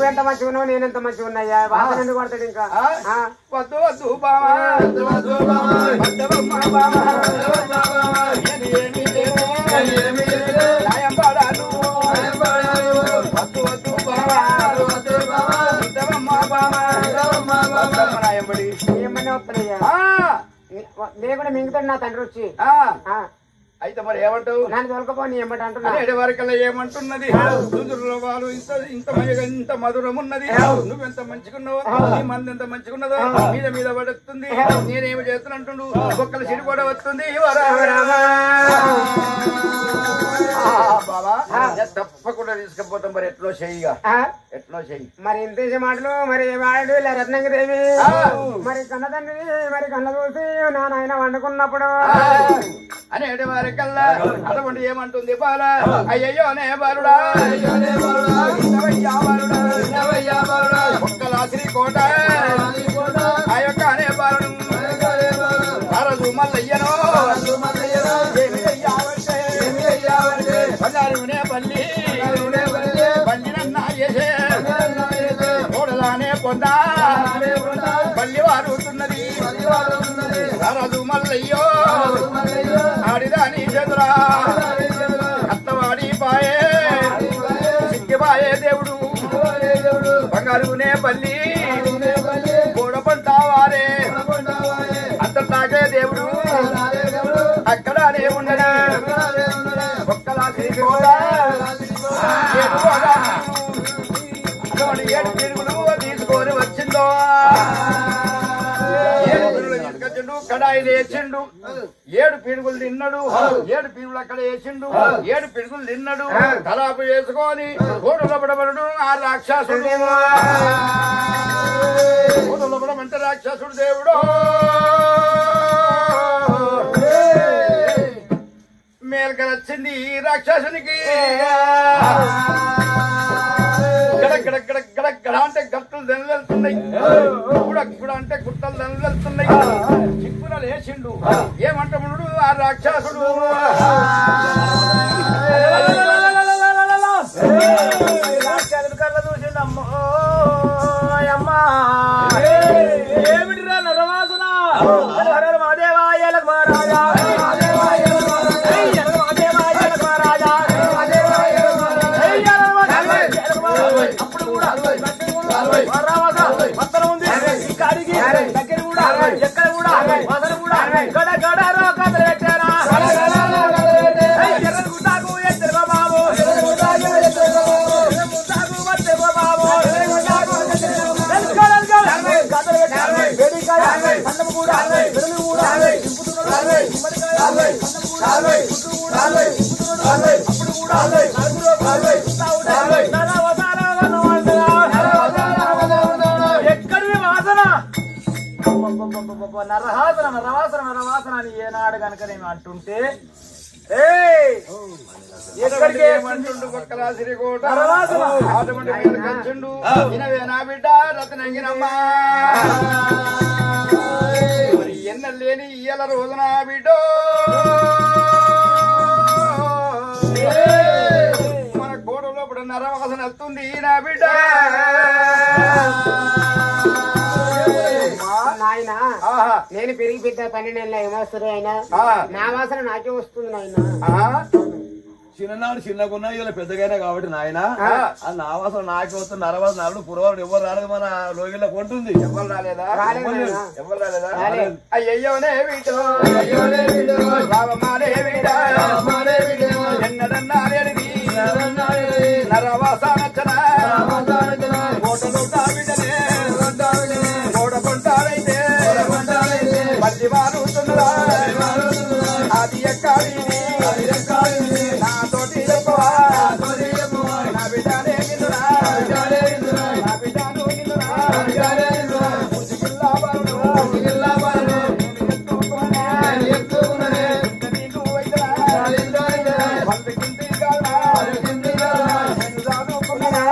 ఎంత మంచిగా ఉన్నావు నేనెంత మంచిగా ఉన్నాయా వాసన ఎందుకు పడతాడు ఇంకా వద్దు వద్దు బామా వద్దు వద్దు ఏమన్నా వస్తానయ్యా లేకుండా మింగుతాడు నా తండ్రి వచ్చి అయితే మరి ఏమంటావు నన్ను దొరకపోని ఏమంట అంటున్నా వరకల్లా ఏమంటున్నది వాళ్ళు ఇంత మధురం ఉన్నది నువ్వెంత మంచిగున్నావు నీ మంది ఎంత మంచిగున్నదో మీద మీద పడుతుంది నేనేమి చేస్తున్నట్టుండు ఒక్కల సిరి కూడా వస్తుంది బాబా తప్పకుండా తీసుకపోతాం మరి ఎట్లో చెయ్యిగా ఎట్లో చెయ్యి మరి ఇంత మాటలు మరి వాడు ఇలా రత్నంగిదేవి మరి కన్నదండ్రి మరి కన్న చూసి నా నాయన వండుకున్నప్పుడు అనేటి వారికల్లా అటువంటి ఏమంటుంది బాల అయ్యయ్యో నే బాలుడా ఒక్కలా శ్రీకోట ఆ యొక్క అనే బాలుడు రారదు మల్లయ్యనో బంగారునే పల్లి పల్లినన్నా చేసే కోడలానే పొందా పల్లి వారుతున్నది రారదు మల్లయ్యో ఆడిదాని చంద్రా అత్తవాడి పాయే సిక్కిపాయే దేవుడు బంగారునే పల్లి కూడపంటావారే అంతటాగే దేవుడు అక్కడనే ఉన్నది ఒక్కలా ఏడు తిరుగులు తీసుకొని వచ్చిందో ఏడు తీసుకొచ్చిండు కడాయి వేసిండు 7 పిడుగులు తిన్నాడు 7 పిడుగులు అక్కడ వేసిండు 7 పిడుగులు తిన్నాడు తలాపు వేసుకొని కోటలో పడబడు ఆ రాక్షసుడు కోటలో పడమంటే రాక్షసుడు దేవుడు మేల్కర వచ్చింది ఈ రాక్షసునికి గడ అంటే గట్టులు దెనలుతున్నాయి కూడా అంటే గుట్టలు దెనలుతున్నాయి చిక్కులు వేసిండు ఏమంటాడు ఆ రాక్షసుడు రాక్షసుడు కళ్ళ చూసిండు అమ్మా ఏమిటిరా నరవాసన మాదేవాయలకు మహారాజా అప్పుడు కూడా మొత్తం ఉంది ఈ కాడికి దగ్గర కూడా ఎక్కడ కూడా వదన కూడా గడ గడ రోకలు పెట్టారా ఎర్ర గుడ్డాకు ఎత్తెరగో బాబు ముద్దాకు వత్తెరగో బాబు కథలు పెట్టారు వేడికాయ అన్నం కూడా పెరుగు కూడా దింపుతున్నాడు గుమ్మడికాయ అప్పుడు కూడా ఎక్కడి వాసన నరహాసన నరవాసన నరవాసన అని ఏనాడు కనుక నేను అంటుంటే ఎక్కడికి నా బిడ్డ రతనంగినమ్మా ఎన్న లేని ఇయ్యాల రోజున బిడ్డ మన కోడలో ఇప్పుడు నరవాసన వస్తుంది నా బిడ్డ నాయన నేను పెరిగి పెద్ద 12 నెలల ఏమొస్తారు అయినా నా వాసన నాకే వస్తుంది నాయన చిన్ననాడు చిన్నకున్నా ఇలా పెద్దగానే కాబట్టి నాయన నా వాసన నాకే వస్తుంది నరవాసన నరుడు పురవాడు ఎవరు రాలేదు మన లోగిలో కొంటుంది ఎవరు రాలేదా ఎవరు రాలేదా అయ్యోనే నరవాసన కోటకుంటారైతే మళ్ళీ మారుతున్నదా అది ఎక్కాలి నాతోటి చెప్పవా నా బిడ్డనే గిల్లురా నా బిడ్డను గిల్లురా నీకు వైద్యరా వందకింటి కాదా నేను చదువుకున్నా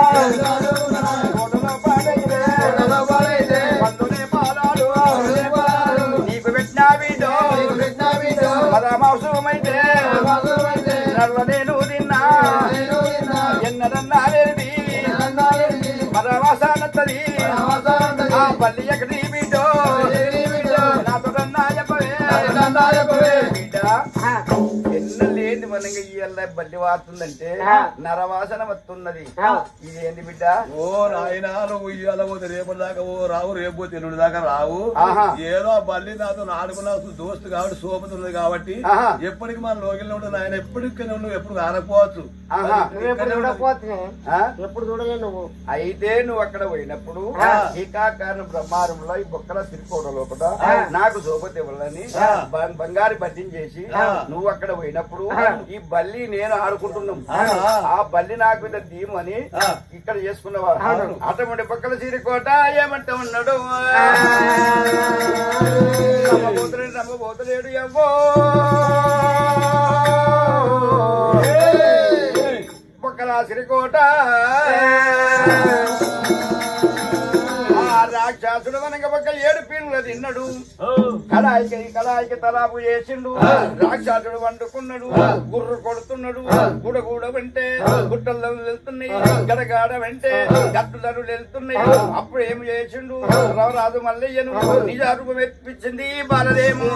కోటలో పాడైతే వందునే పాదాలు నీకు పెట్టినా వీడో పదమాంసమైతే నల్ల నేను తిన్నా ఎన్నడన్నారేది మరవాసానత్తది ఆ పల్లి ఎక్కడి బిడ్డో నాతోటన్నా చెప్పవే బిడ్డ ఎన్నలేంది మనకి ఇయ్యాల బల్లి వారుతుందంటే నరవాసన వస్తున్నది ఇదేంది బిడ్డ ఓ నాయన నువ్వు ఇయ్యాల పోతే రేపటి దాకా ఓ రావు రేపు పోతే ఎల్లుడి దాకా రావు ఏదో బల్లి నాతో ఆడుకున్న దోస్తు కాబట్టి సోపుతున్నది కాబట్టి ఎప్పటికి మన లోకిలో ఉంటుంది ఆయన ఎప్పటికీ నువ్వు ఎప్పుడు ఆనకపోవచ్చు ఎప్పుడు చూడలే నువ్వు అయితే నువ్వు అక్కడ పోయినప్పుడు ఏకాకారణ బ్రహ్మారంలో ఈ బొక్కల తిరుకోవడం లోపల నాకు సోపతి ఇవ్వాలని బంగారు బడ్డీని చేసి నువ్వు అక్కడ పోయినప్పుడు ఈ బల్లి నేను ఆడుకుంటున్నాం ఆ బల్లి నాకు మీద దీమని ఇక్కడ చేసుకున్నవా అటువంటి బొక్కల సిరికోట ఏమంటా ఉన్నాడు నమ్మబోతలేడు ఎవ్వో బొక్కల సిరికోట రాక్షసుడు మనక పక్క 7 పీనులు తిన్నాడు కడాయికి తలాపు చేసిండు రాక్షసుడు వండుకున్నాడు గుర్రు కొడుతున్నాడు గుడగూడ వెంటే గుట్టలు వెళ్తున్నాయి గడగాడ వెంటే గట్టులు వెళ్తున్నాయి అప్పుడు ఏమి చేసిండు రవరాజు మల్లయ్యను నిజ రూపం ఎత్తిపించింది బాలదేమో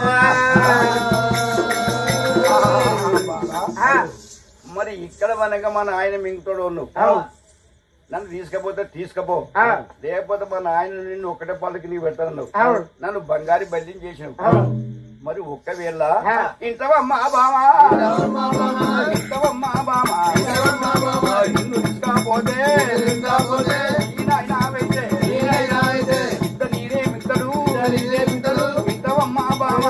మరి ఇక్కడ మనక మన ఆయన మింగుతాడు ఉన్నావు నన్ను తీసుకపో లేకపోతే మా నాయన నిన్ను ఒకటే పళ్ళకి నీవు పెడతాను నన్ను బంగారు బల్లిని చేసినావు మరి ఒక్కవేళ ఇంతవమ్మా బామా ఇంతవమ్మా బామా నిన్ను తీసుకపోతే ఈయనైతే ఇంత నీరే మిత్తడు ఇంతవమ్మా బామా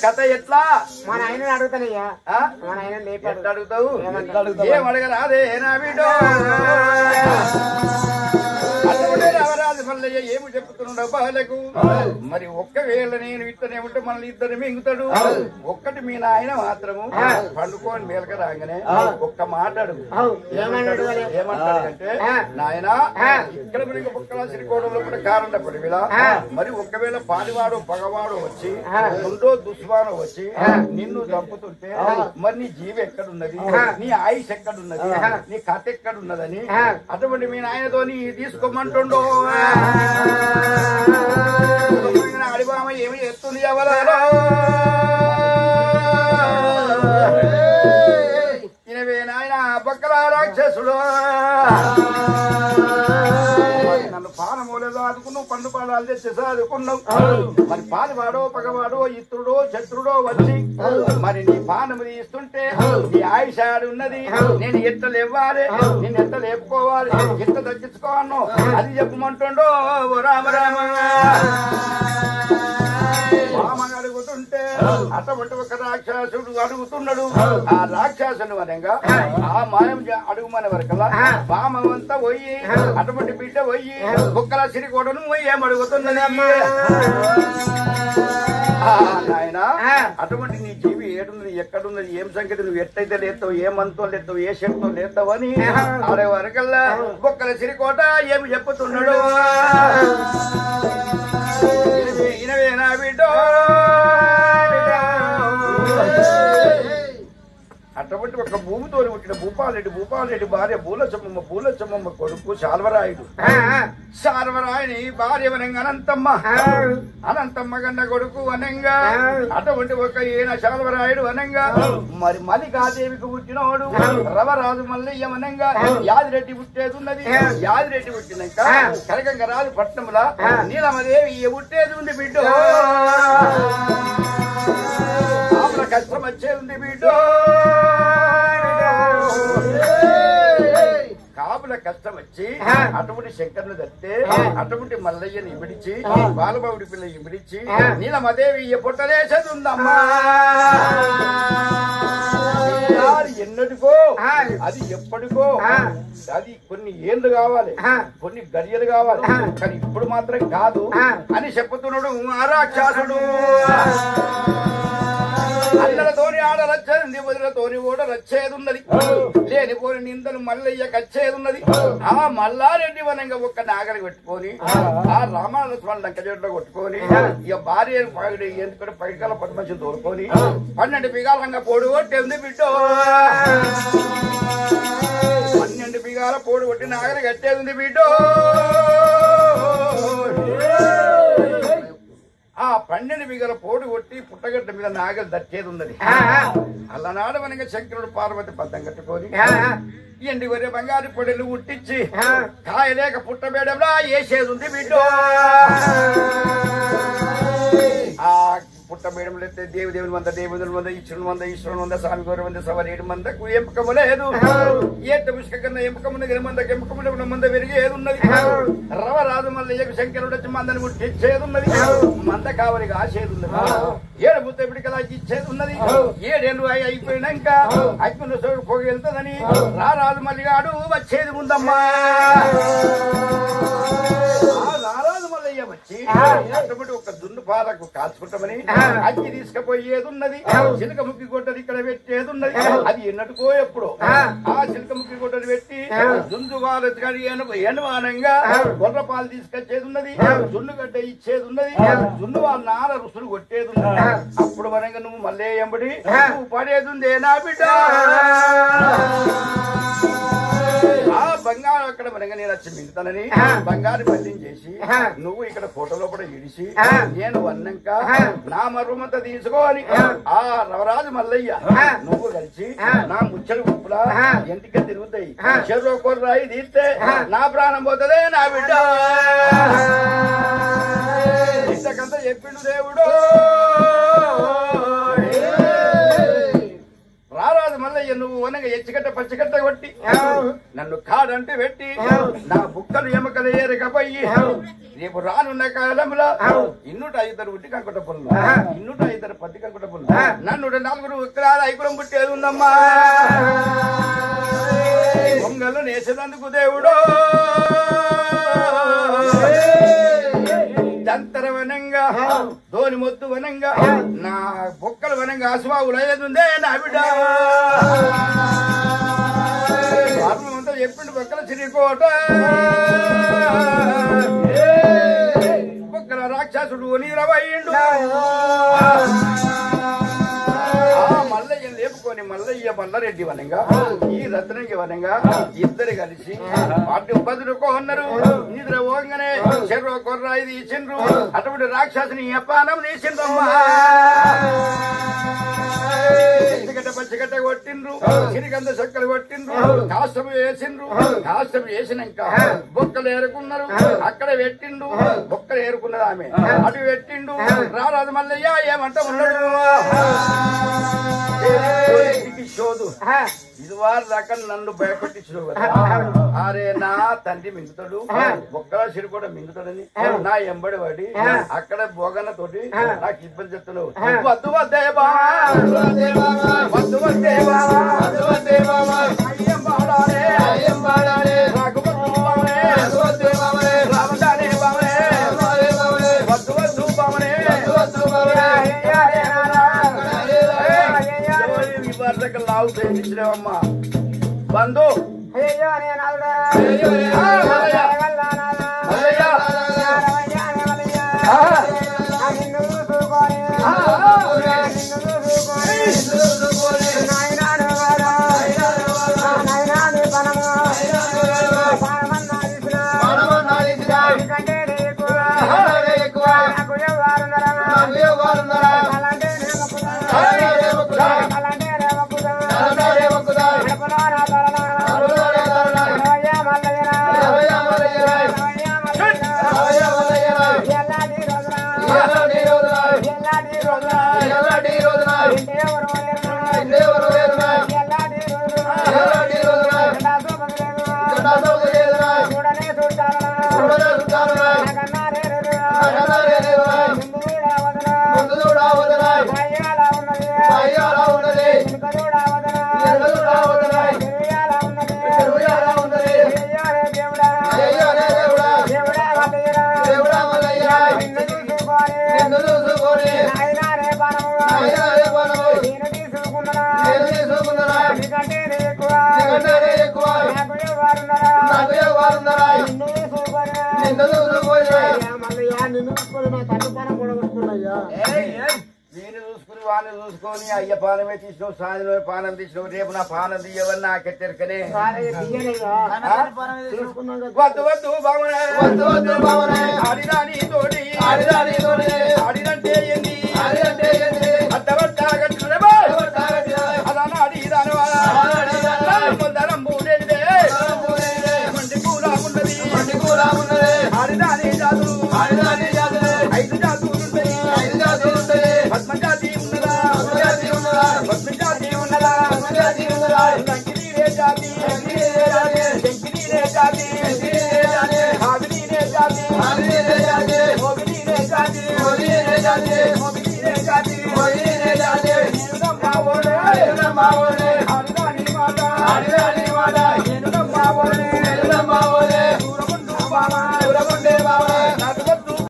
కథ ఎట్లా మా నాయనని అడుగుతానయ్యా మా నాయన లేపాడు ఎట్లా అడుగుతావు ఏం అడగరాదే నా బిడ్డో అటువంటి రామరాజు మల్లయ్య ఏమి చెప్తున్నాడు బాలకు మరి ఒక్కవేళ నేను ఇత్తనే ఉంటే మనల్ని ఇద్దరు మింగుతాడు ఒక్కటి మీ నాయన మాత్రము పండుకోని మేలక రాగానే ఒక్క మాట అడుగు ఏమంటాడంటే నాయన ఇక్కడ మనకి ఒక్కలా సిరికోవడంలో కూడా కారణం పడివిలా మరి ఒకవేళ పాడివాడు పగవాడు వచ్చి రెండో దుస్వాను వచ్చి నిన్ను చంపుతుంటే మరి నీ జీవి ఎక్కడున్నది నీ ఆయుష్ ఎక్కడున్నది నీ కథ ఎక్కడున్నదని అటువంటి మీ నాయనతో తీసుకోమంటుండో అడిబామ ఏమి చేస్తుంది ఎవరో ఇనవే నాయన పక్కల రాక్షసుడు నన్ను పానమూలేదో ఆదుకున్నావు పండు పాదాలు తెచ్చి చదువుకున్నావు మరి పాలువాడో పగవాడో ఇత్రుడో శత్రుడో వచ్చి మరి నీ పానము తీస్తుంటే నీ ఆయుష ఉన్నది నేను ఎట్ట లేవాలి నేను ఎట్ట లేపుకోవాలి ఎట్ట తగ్గించుకోను అది చెప్పమంటుండో రామ రామ మామగా అడుగుతుంటే అటువంటి ఒక రాక్షసుడు అడుగుతున్నాడు ఆ రాక్షసుని వనంగా ఆ మాయం అడుగుమనే వరకల్లా బామంతా పోయి అటువంటి బిడ్డ పోయి కుక్కల సిరికోటను పోయి ఏమడుగుతున్నది నాయన అటువంటి నీ జీవి ఏడున్నది ఎక్కడున్నది ఏం సంగతి నువ్వు ఎట్టయితే లేస్తావు ఏ మంతో లేస్తావు ఏ శక్తో లేస్తావు అని ఆడే వరకల్లా కుక్కల సిరికోట ఏమి చెప్పుతున్నాడు ఇనవే నా బిడ్డో అటువంటి ఒక భూమితో పుట్టిన భూపాలరెడ్డి భార్య పూలచమ్మమ్మ కొడుకు శాల్వరాయుని భార్య వనంగా అనంతమ్మ గన్న కొడుకు వనంగా అటువంటి ఒక ఈయన శాల్వరాయుడు వనంగా మరి మల్లికాదేవికి పుట్టినవాడు రవరాజు మల్లయ్య వనంగా యాదిరెడ్డి పుట్టేది ఉన్నది యాదిరెడ్డి పుట్టినాక కనకంగా రాజు పట్నంలో నీలమదేవి పుట్టేది ఉంది బిడ్డ కష్టం వచ్చేది ఉంది బిడ్డ కాపుల కష్టం వచ్చి అటువంటి శంకర్ను దత్తే అటువంటి మల్లయ్యని ఇమిడిచి బాలబాబుడి పిల్ల ఇమిడిచి నీలమదేవి పుట్టలేసేది ఉందమ్మా ఎన్నటికో అది ఎప్పటికో అది కొన్ని ఏళ్ళు కావాలి కొన్ని గడియలు కావాలి కానీ ఇప్పుడు మాత్రం కాదు అని చెప్పుతున్నాడు ఆ రాక్షసుడు అల్లలతోని ఆడ రచ్చేది వదిలతోని కూడా రచ్చేది ఉన్నది లేనిపోని నిందలు మల్లయ్య కచ్చేది ఉన్నది ఆ మల్లారెడ్డి వనంగా ఒక్క నాగలి పెట్టుకొని ఆ రామానుస్వామి లంక చెట్లో కొట్టుకొని ఇక భార్య పగడి ఎందుకంటే పైకాల పది మనిషిని తోలుకొని 12 బిగాలంగా పోడు కొట్టేది బిడ్డో 12 బిగాల పోడు కొట్టి నాగలి కట్టేది ఉంది బిడ్డో ఆ 12 బిగల పోడు కొట్టి పుట్టగడ్డ మీద నాగలు దట్టేది ఉన్నది అల్లనాడు మనగా శంకరుడు పార్వతి పద్దం కట్టుకొని ఎండి వరే బంగారు పొడలు ఉట్టించి కాయలేక పుట్టబేడంలా వేసేది ఉంది బిడ్డో ఆ పుట్టబేడంలో దేవుని వంద దేవుని వంద ఈశ్వరుని వంద స్వామి గౌరవ వంద సవరేడు మందకు ఎంపకము లేదు ఏట పుష్క కన్నా ఎంపకమున్న గెలమందకు ఎంపకమున్న మంద విరిగేది ఉన్నది రవరాజు మల్లయ్యకు శంకరుడు వచ్చి మందని ముట్టించేది ఉన్నది మంద కావలిగా ఆసేది ఉన్నది 7 ముద్ద పిడికలా ఇచ్చేది ఉన్నది 7 ఏళ్ళు అయిపోయినాక అగ్ని పొగ వెళ్తుందని రారాజు మల్లిగాడు వచ్చేది ఉందమ్మా రారాజు మల్లయ్య వచ్చి అటువంటి ఒక దున్ను పాలకు కాల్చుకుంటామని అగ్గి తీసుకుపోయేది ఉన్నది చిలక ముక్కి గొడ్డలు ఇక్కడ పెట్టేది ఉన్నది అది ఎన్నట్టుకో ఎప్పుడు ఆ చిలక ముక్కి గొడ్డలు పెట్టి దుందు వాళ్ళు ఎనుమానంగా గొర్ర పాలు తీసుకొచ్చేది ఉన్నది జున్నుగడ్డ ఇచ్చేది ఉన్నది జున్ను వాళ్ళ నాన్న రుసులు కొట్టేది ఉన్నది అప్పుడు వరంగా నువ్వు మళ్ళీ ఎంబడి నువ్వు పడేది ఉందే నా బిడ్డ ఆ బంగారు అక్కడ వరంగా నేను వచ్చి మిగతానని బంగారు పల్లిని చేసి నువ్వు ఇక్కడ ఫోటోలో కూడా ఇడిసి నేను వన్నాక నా మరుమంతా తీసుకోవాలి ఆ రవరాజు మల్లయ్య నువ్వు కలిసి నా ముచ్చలు గుప్పులా ఎంటికే తిరుగుతాయి చెరువు కొర్రాయి తీస్తే నా ప్రాణం పోతుందే నా బిడ్డ ఇంతకంతా చెప్పిండు దేవుడు రారాజు మల్లయ్య నువ్వు వనగా ఎచ్చికట్ట పచ్చికట్ట కొట్టి నన్ను కాడంటే పెట్టి నా బుక్కలు ఎముకలు ఏరకపోయి రేపు రానున్న కాలంలో ఇన్నుట ఇద్దరు ఉట్టి కంకుట పనులు ఇన్నుట ఇద్దరు పత్తి కంకుట పనులు నన్ను 4 ఉత్తరాలు ఐకులం పుట్టేది ఉందమ్మా పొంగలు నేసేందుకు దేవుడు దంతర వనంగా ధోని మొద్దు వనంగా నా బొక్కల వనంగా అసుబాబులు అయ్యేదుందే నా బిడ్డ అంతా చెప్పిండు బొక్కల చిరికోట బొక్కల రాక్షసుడు నీరవయ్యిండు మల్లయ్య లేపుకొని మల్లయ్య మల్లారెడ్డి వనంగా ఈ రత్నంగి వనంగా ఇద్దరు కలిసి వాటి బదులుకోన్నారు నిద్ర పోగానే చెరువు కొర్రాయి తీసిండ్రు అటువంటి రాక్షసుని అపానం తీసిండ్రమ్మా పచ్చిగడ్డ కొట్టిండ్రు సిరిగంధ చక్కలు కొట్టిండ్రు కాష్టం వేసిండ్రు కాష్టం వేసినాక బొక్కలు ఏరుకున్నారు అక్కడ పెట్టిండు బొక్కలు ఏరుకున్నది ఆమె అటు పెట్టిండు రారాజు మల్లయ్య ఏమంట ఉన్నాడు చోదు ఇది వారి దాకా నన్ను భయపెట్టించు అరే నా తండ్రి మింగుతాడు బొక్కల సిరి కూడా మింగుతాడని నా ఎంబడి పడి అక్కడ బోగన్న తోటి నాకు ఇబ్బంది చెప్తున్నావు వద్దు వద్దే వద్దు వద్దే అయ్యం పాడాలే నాకు రామదానే బావే వద్దు వద్దు బావనే లావు ప్రేమించినవమ్మా బంధు నేను చూసుకుని వాడిని చూసుకొని అయ్య పానమే తీసినావు సాయంత్రం పానం తీసినావు రేపు నా పానం తీయవని నాకెచ్చరికనే వద్దు వద్దు బాగున్నా ఆడిదాని తోటి ఆడిదంటే ఏంది అద్దవట్టా అదనా అడిదాని వాళ్ళ మూడేదే మండి కూడా ఉన్నది ఆడిదాని జాదు 5 జాతులుంటాయి పద్మజాతి ఉన్నదా పద్మజాతి ఉన్నదా లంకినీరే జాతి శంకినీరే జాతి హావినీరే జాతి మోగినీరే జాతి మావోడే ఆడిదాని మాట నేను మావోడే